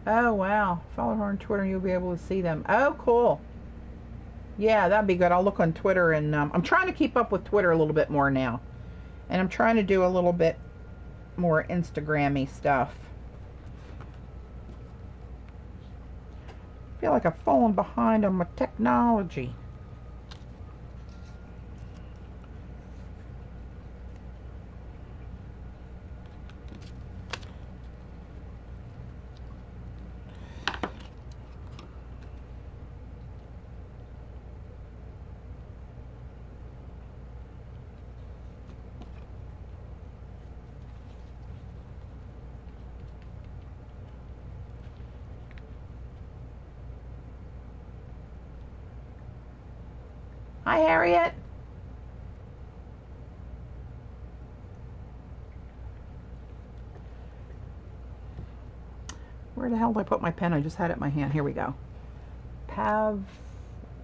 Oh, wow. Follow her on Twitter and you'll be able to see them. Oh, cool. Yeah, that'd be good. I'll look on Twitter, and I'm trying to keep up with Twitter a little bit more now. And I'm trying to do a little bit more Instagram-y stuff. I feel like I've fallen behind on my technology. Hi, Harriet. Where the hell did I put my pen? I just had it in my hand. Here we go. Pav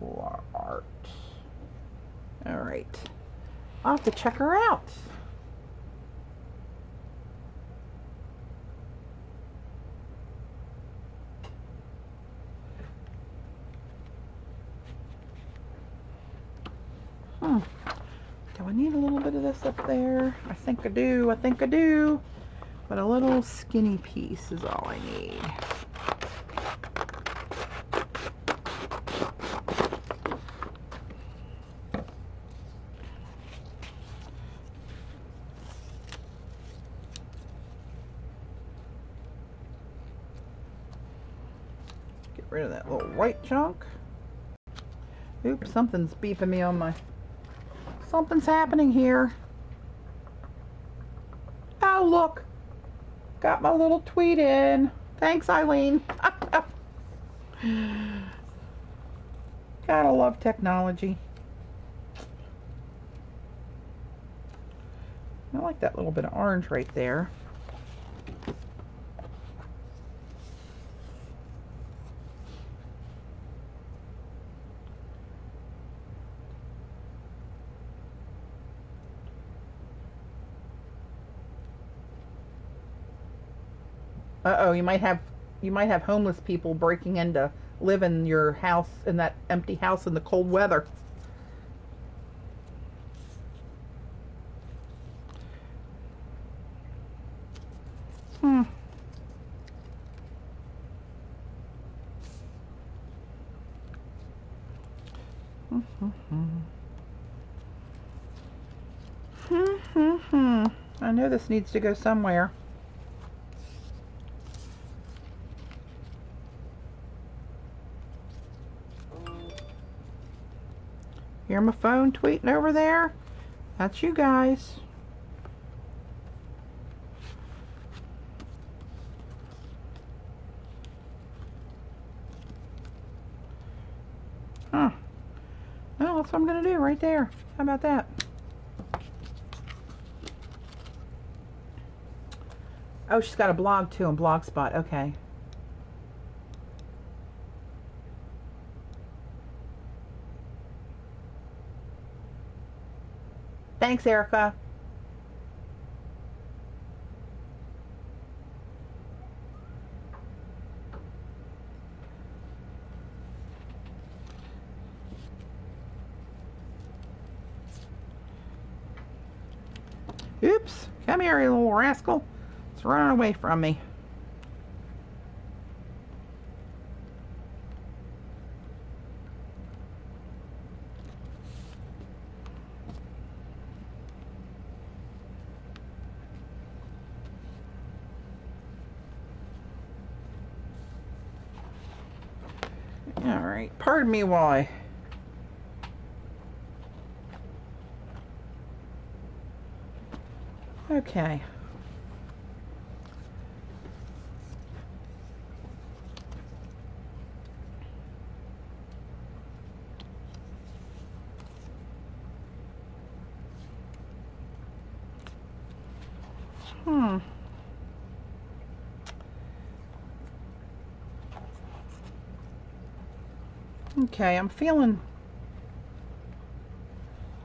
Art. All right. I'll have to check her out. Do I need a little bit of this up there? I think I do. I think I do. But a little skinny piece is all I need. Get rid of that little white chunk. Oops, something's beeping me on my... Something's happening here. Oh, look. Got my little tweet in. Thanks, Eileen. Gotta love technology. I like that little bit of orange right there. Uh-oh, you might have homeless people breaking in to live in your house, in that empty house in the cold weather. I know this needs to go somewhere. Hear my phone tweeting over there? That's you guys. Huh. Well, that's what I'm going to do right there. How about that? Oh, she's got a blog too on Blogspot. Okay. Thanks, Erica. Oops. Come here, you little rascal. It's running away from me. All right, pardon me while I... Okay. Okay, I'm feeling...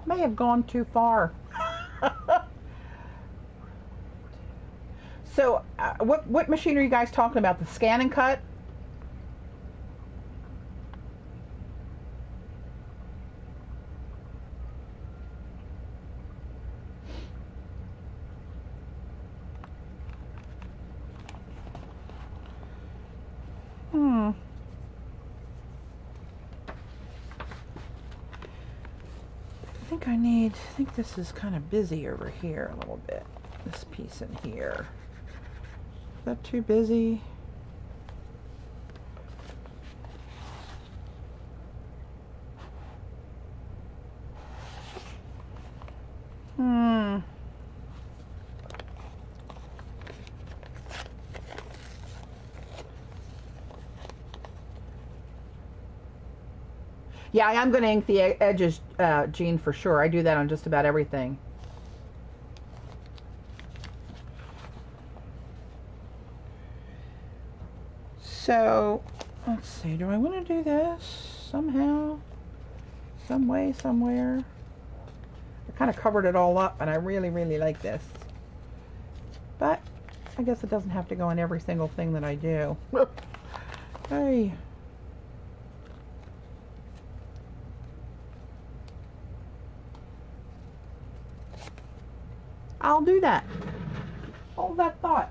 may have gone too far. So, what machine are you guys talking about? The scan and cut? I think this is kind of busy over here a little bit. This piece in here. Is that too busy? Yeah, I am going to ink the edges, Jean, for sure. I do that on just about everything. So, let's see. Do I want to do this somehow? Some way, somewhere? I kind of covered it all up, and I really, really like this. But, I guess it doesn't have to go in every single thing that I do. Hey. I'll do that. Hold that thought.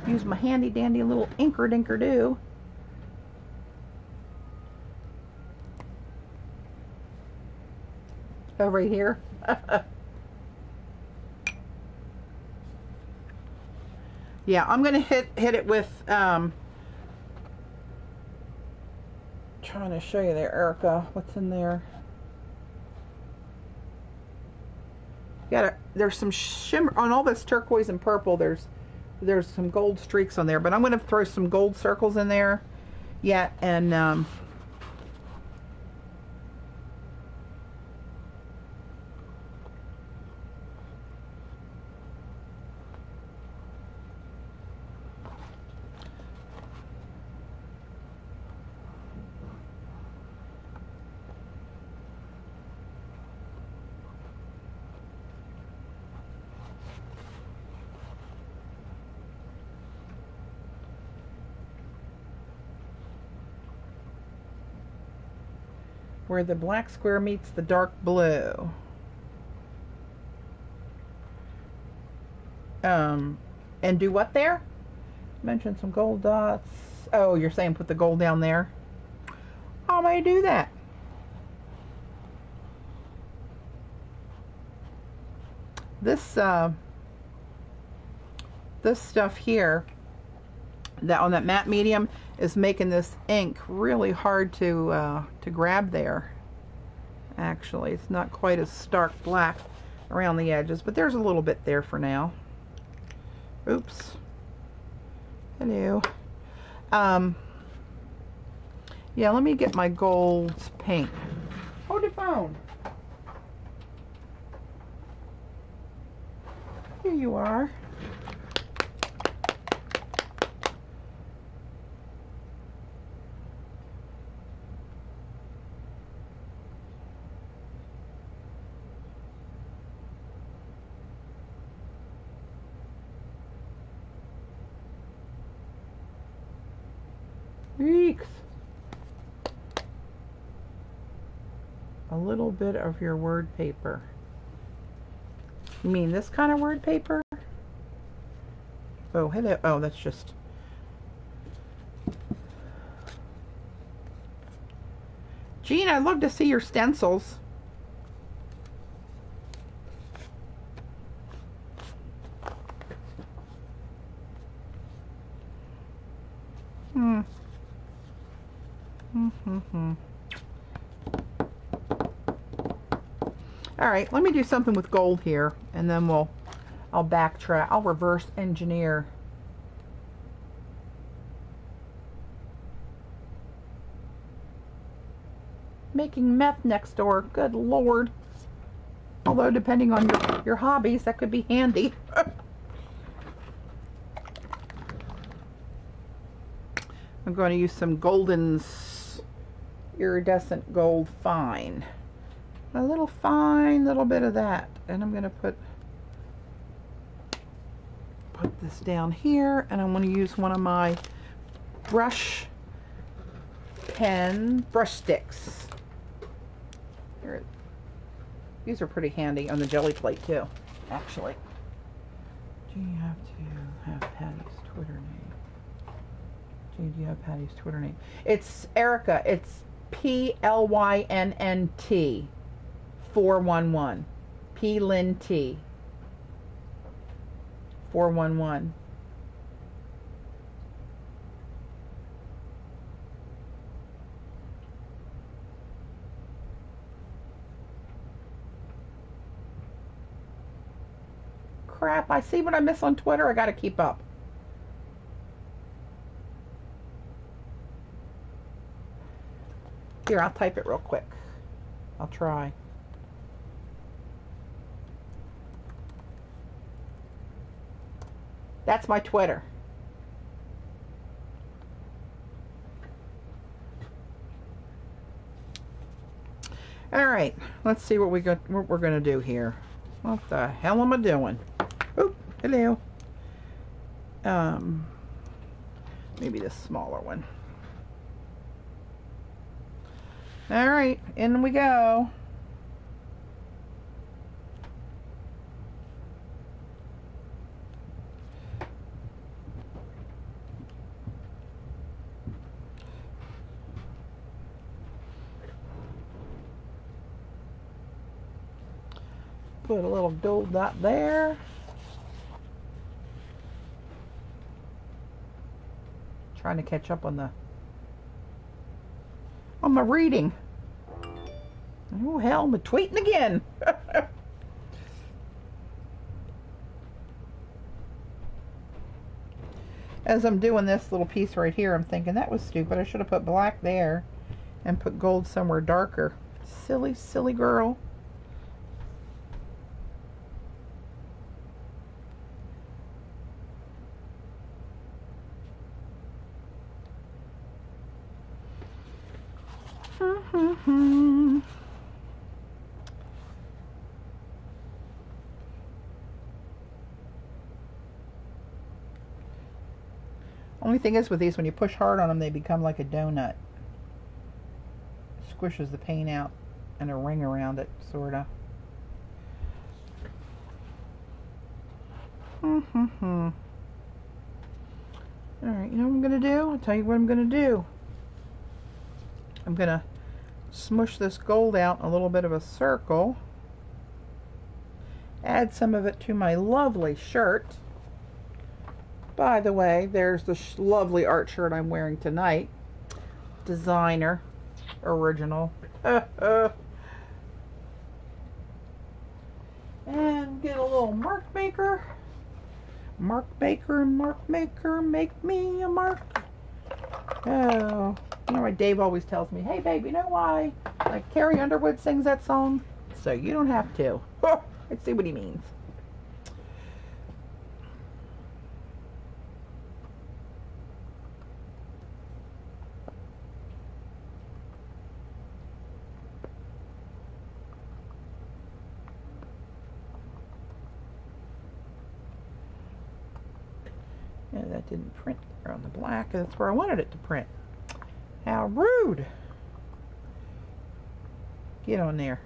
Use my handy dandy little inker dinker do. Over here. Yeah, I'm gonna hit it with trying to show you there, Erica, what's in there. There's some shimmer on all this turquoise and purple. There's some gold streaks on there, but I'm gonna throw some gold circles in there. Yeah, and where the black square meets the dark blue. And do what there? Mention some gold dots. Oh, you're saying put the gold down there? How may I do that? This stuff here, that on that matte medium, is making this ink really hard to grab there. Actually, it's not quite as stark black around the edges, but there's a little bit there for now. Oops. Hello. Yeah, let me get my gold paint. Hold the phone. Here you are. Weeks. A little bit of your word paper. You mean this kind of word paper? Oh, hello. Oh, that's just... Jean, I'd love to see your stencils. All right, let me do something with gold here, and then I'll backtrack. I'll reverse engineer. Making meth next door, good Lord. Although depending on your hobbies, that could be handy. I'm going to use some golden iridescent gold fine. A little fine little bit of that. And I'm going to put this down here, and I'm going to use one of my brush sticks. Here, these are pretty handy on the jelly plate too, actually. Do you have to have Patty's Twitter name? Do you have Patty's Twitter name? It's Erica. It's PLYNNT 411. PLYNT 411. Crap, I see what I miss on Twitter. I gotta keep up. Here, I'll type it real quick. I'll try. That's my Twitter. All right, let's see what we're gonna do here. What the hell am I doing? Oh, hello. Maybe this smaller one. All right, in we go. Put a little gold dot there. Trying to catch up on my reading. Oh hell, I'm tweeting again. As I'm doing this little piece right here, I'm thinking that was stupid. I should have put black there and put gold somewhere darker. Silly, silly girl. Only thing is with these, when you push hard on them, they become like a donut. Squishes the paint out and a ring around it, sorta. Alright, you know what I'm gonna do? I'll tell you what I'm gonna do. I'm gonna smush this gold out in a little bit of a circle. Add some of it to my lovely shirt. By the way, there's the lovely art shirt I'm wearing tonight. Designer. Original. And get a little mark maker. Mark maker, make me a mark. Oh, you know what Dave always tells me? Hey babe, you know why like Carrie Underwood sings that song? So you don't have to. I see what he means. Yeah, that didn't print there on the black. That's where I wanted it to print. How rude. Get on there.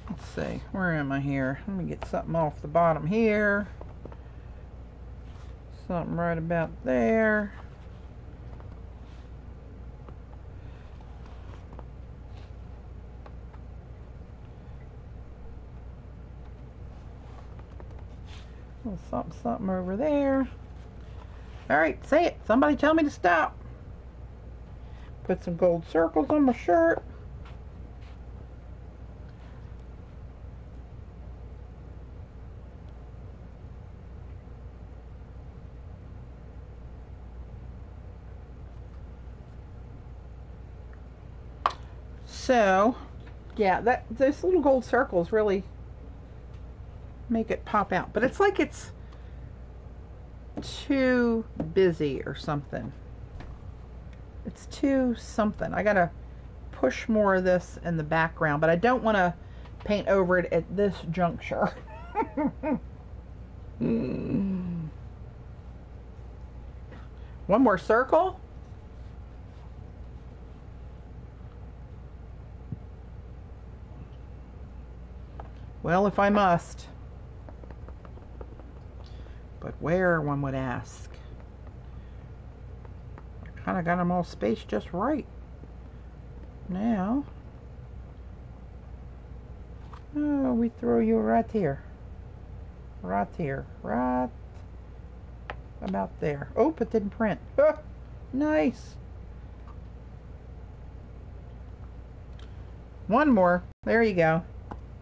Let's see, where am I here? Let me get something off the bottom here. Something right about there. Something over there. Alright, say it. Somebody tell me to stop. Put some gold circles on my shirt. So, yeah, those little gold circles really make it pop out. But it's like it's too busy or something. It's too something. I gotta push more of this in the background, but I don't want to paint over it at this juncture. One more circle. Well, if I must. But where, one would ask. I kind of got them all spaced just right. Now, oh, we throw you right here. Right here. Right about there. Oh, it didn't print. Oh, nice. One more. There you go.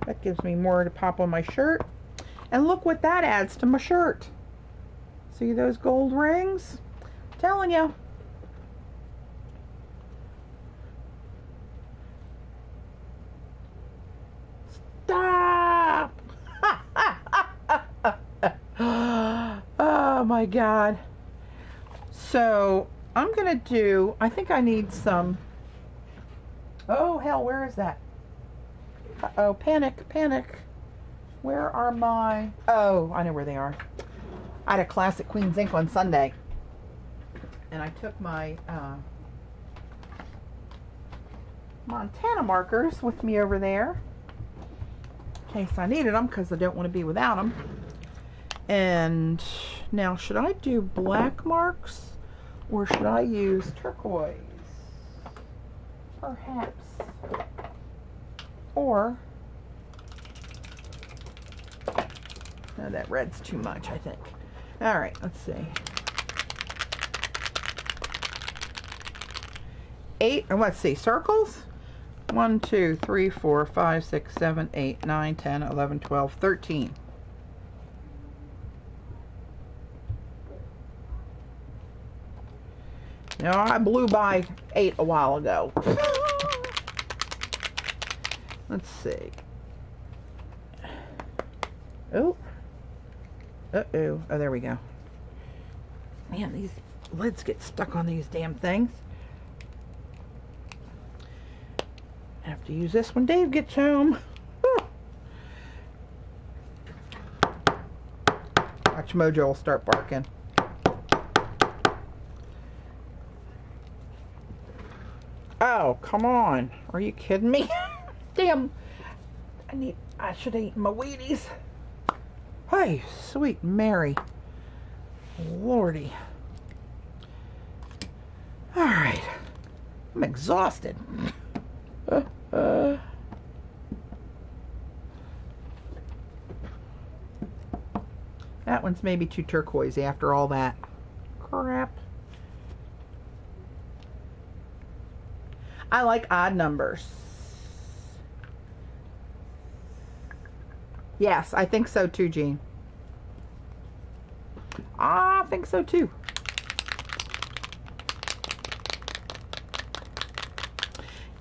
That gives me more to pop on my shirt. And look what that adds to my shirt. See those gold rings? I'm telling you. Stop! Oh my God. So I'm gonna do, I think I need some, oh hell, where is that? Uh-oh, panic, panic. Where are my, oh, I know where they are. I had a class at Queen's Ink on Sunday. And I took my Montana markers with me over there. In case I needed them, because I don't want to be without them. And now, should I do black marks? Or should I use turquoise? Perhaps. Or, no, that red's too much, I think. All right, let's see. 8, and let's see, circles? 1, 2, 3, 4, 5, 6, 7, 8, 9, 10, 11, 12, 13. Now, I blew by 8 a while ago. Let's see. Oh. Uh-oh. Oh, there we go. Man, these lids get stuck on these damn things. I have to use this when Dave gets home. Watch Mojo will start barking. Oh, come on. Are you kidding me? Damn. I should have eaten my Wheaties. Hey, sweet Mary. Lordy. All right. I'm exhausted. That one's maybe too turquoisey after all that crap. I like odd numbers. Yes, I think so too, Jean. I think so too.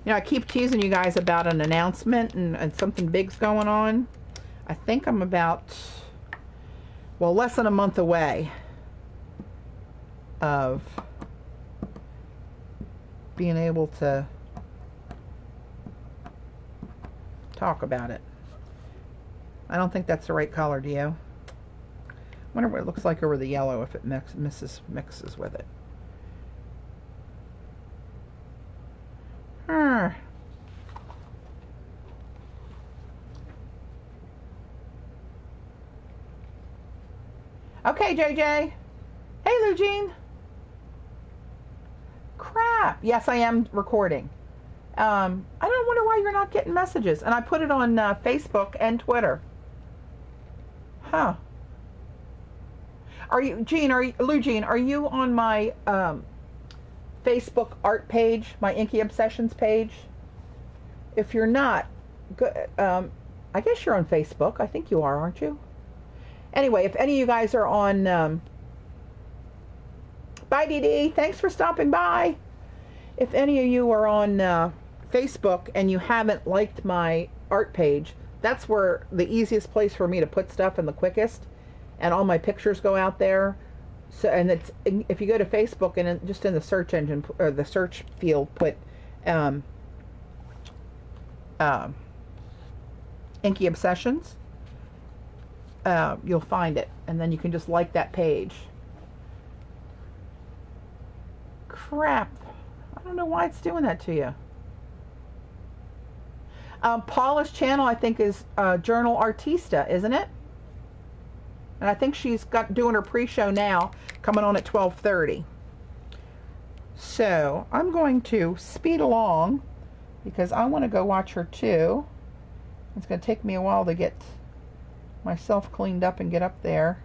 You know, I keep teasing you guys about an announcement and something big's going on. I think I'm about, well, less than a month away of being able to talk about it. I don't think that's the right color, do you? I wonder what it looks like over the yellow if it mixes with it. Okay, JJ. Hey, Lou Jean. Crap. Yes, I am recording. I don't wonder why you're not getting messages. And I put it on Facebook and Twitter. Huh. Are you, Jean, Lou Jean, are you on my Facebook art page, my Inky Obsessions page? If you're not, I guess you're on Facebook. I think you are, aren't you? Anyway, if any of you guys are on, bye Dee Dee, thanks for stopping by. If any of you are on Facebook and you haven't liked my art page, that's where the easiest place for me to put stuff and the quickest, and all my pictures go out there. So, and it's, if you go to Facebook and just in the search engine or the search field put Inky Obsessions, you'll find it, and then you can just like that page. Crap, I don't know why it's doing that to you. Paula's channel, I think, is Journal Artista, isn't it? And I think she's doing her pre-show now, coming on at 12:30. So I'm going to speed along because I want to go watch her too. It's going to take me a while to get myself cleaned up and get up there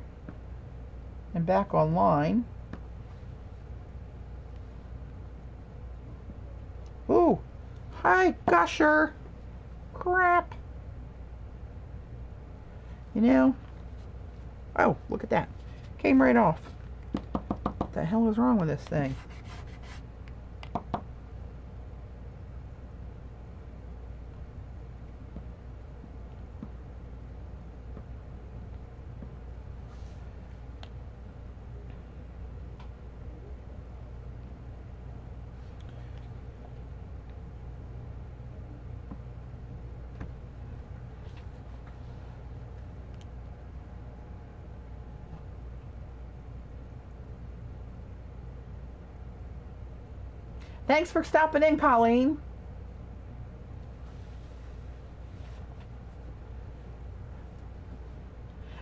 and back online. Ooh, hi, Gusher. Crap. You know, oh, look at that. Came right off. What the hell is wrong with this thing? Thanks for stopping in, Colleen.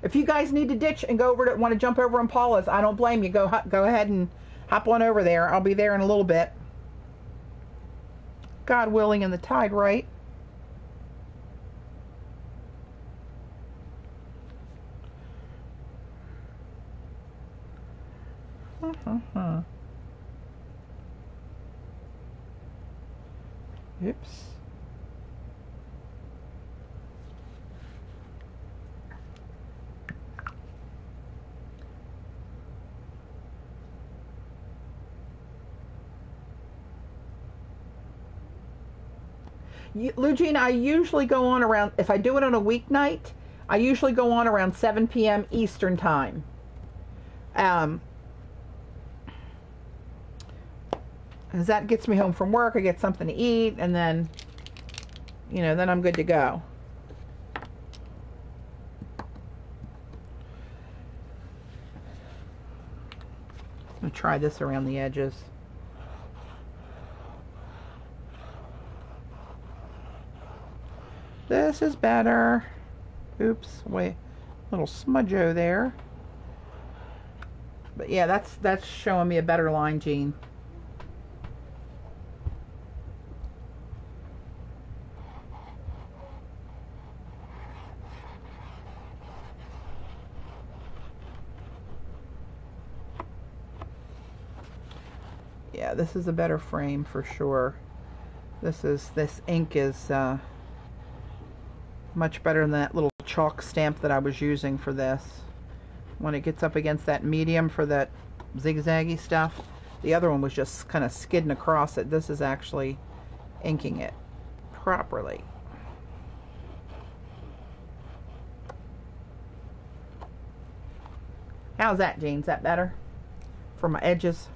If you guys need to ditch and go over to want to jump over on Paula's, I don't blame you. Go ahead and hop on over there. I'll be there in a little bit. God willing and the tide right. Oops. Lugene, I usually go on around, if I do it on a weeknight, I usually go on around 7 p.m. Eastern time. Because that gets me home from work, I get something to eat, and then, you know, then I'm good to go. I'm going to try this around the edges. This is better. Oops, wait, little smudge-o there. But yeah, that's showing me a better line, Jean. Yeah, this is a better frame for sure. This ink is much better than that little chalk stamp that I was using for this. When it gets up against that medium for that zigzaggy stuff, the other one was just kind of skidding across it. This is actually inking it properly. How's that, Jean? Is that better for my edges?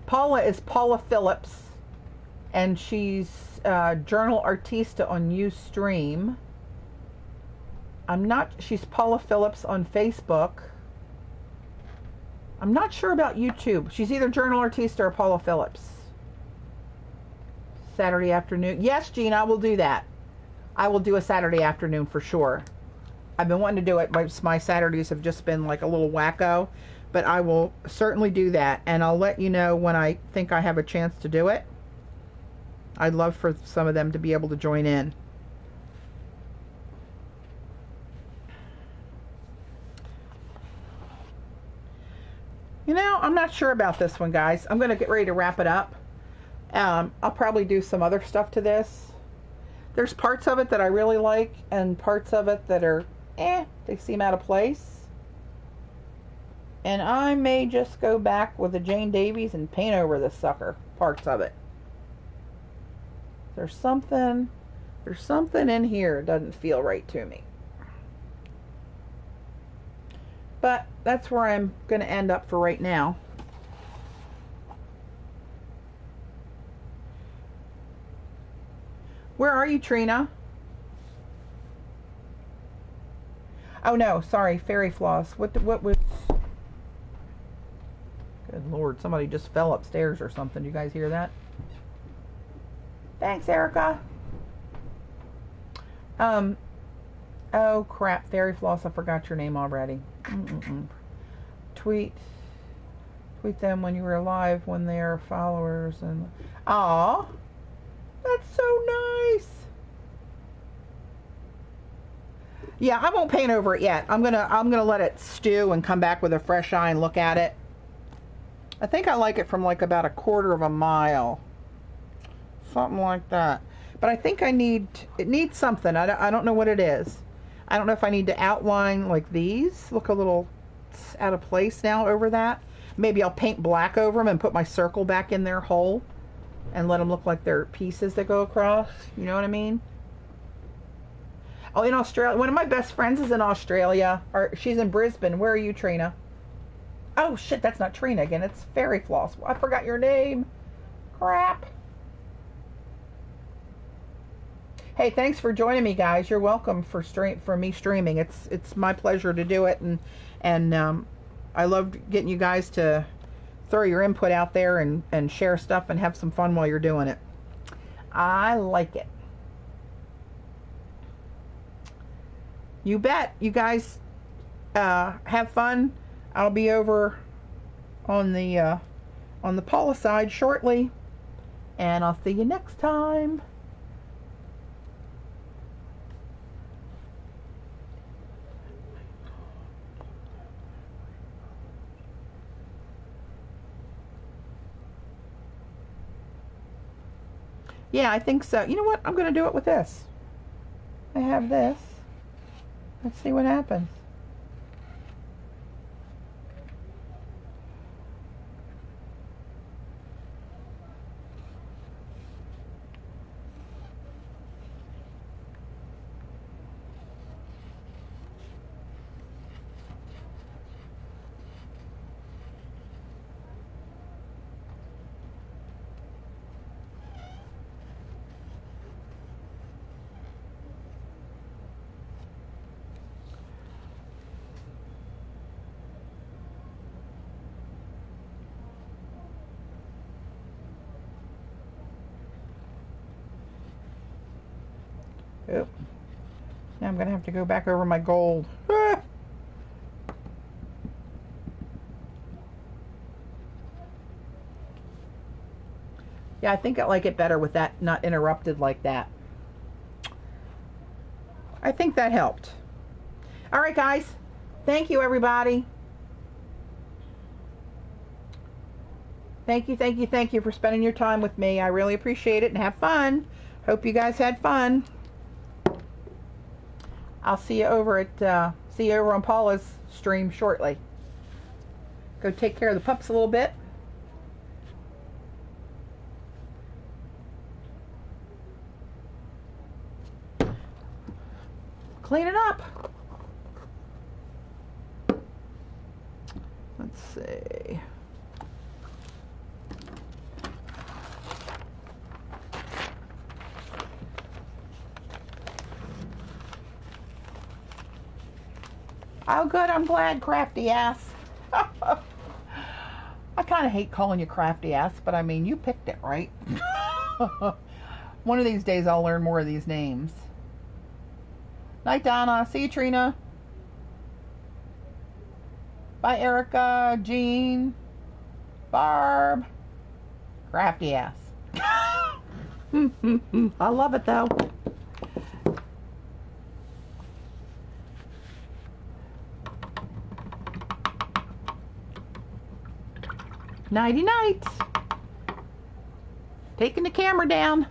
Paula is Paula Phillips, and she's Journal Artista on Ustream. She's Paula Phillips on Facebook. I'm not sure about YouTube. She's either Journal Artista or Paula Phillips. Saturday afternoon. Yes, Jean, I will do that. I will do a Saturday afternoon for sure. I've been wanting to do it. My Saturdays have just been like a little wacko. But I will certainly do that, and I'll let you know when I think I have a chance to do it. I'd love for some of them to be able to join in. You know, I'm not sure about this one, guys. I'm going to get ready to wrap it up. I'll probably do some other stuff to this. There's parts of it that I really like, and parts of it that are, they seem out of place. And I may just go back with the Jane Davies and paint over this sucker, parts of it. There's something in here that doesn't feel right to me. But that's where I'm going to end up for right now. Where are you, Trina? Oh no, sorry, fairy floss. What was... Good Lord, somebody just fell upstairs or something. You guys hear that? Thanks, Erica. Oh crap, fairy floss, I forgot your name already. Tweet them when you were alive, when they are followers, and aw, that's so nice. Yeah, I won't paint over it yet. I'm gonna let it stew and come back with a fresh eye and look at it. I think I like it from like about 1/4 of a mile, something like that. But I think it needs something. I don't know what it is. I don't know if I need to outline like these. Look a little out of place now over that. Maybe I'll paint black over them and put my circle back in their hole and let them look like they're pieces that go across. You know what I mean? Oh, in Australia. One of my best friends is in Australia. She's in Brisbane. Where are you, Trina? Oh, shit, that's not Trina again. It's Fairy Floss. I forgot your name. Crap. Hey, thanks for joining me, guys. You're welcome for me streaming. It's my pleasure to do it, and I love getting you guys to throw your input out there and share stuff and have some fun while you're doing it. I like it. You bet. You guys have fun. I'll be over on the Paula side shortly, and I'll see you next time. Yeah, I think so. You know what? I'm going to do it with this. I have this. Let's see what happens. Oop. Now I'm going to have to go back over my gold. Ah! Yeah, I think I like it better with that not interrupted like that. I think that helped. All right, guys. Thank you, everybody. Thank you, thank you, thank you for spending your time with me. I really appreciate it, and have fun. Hope you guys had fun. I'll see you over on Paula's stream shortly. Go take care of the pups a little bit. Clean it up. Let's see. Oh, good. I'm glad, crafty ass. I kind of hate calling you crafty ass, but I mean, you picked it, right? One of these days, I'll learn more of these names. Night, Donna. See you, Trina. Bye, Erica, Jean, Barb. Crafty ass. I love it, though. Nighty night. Taking the camera down.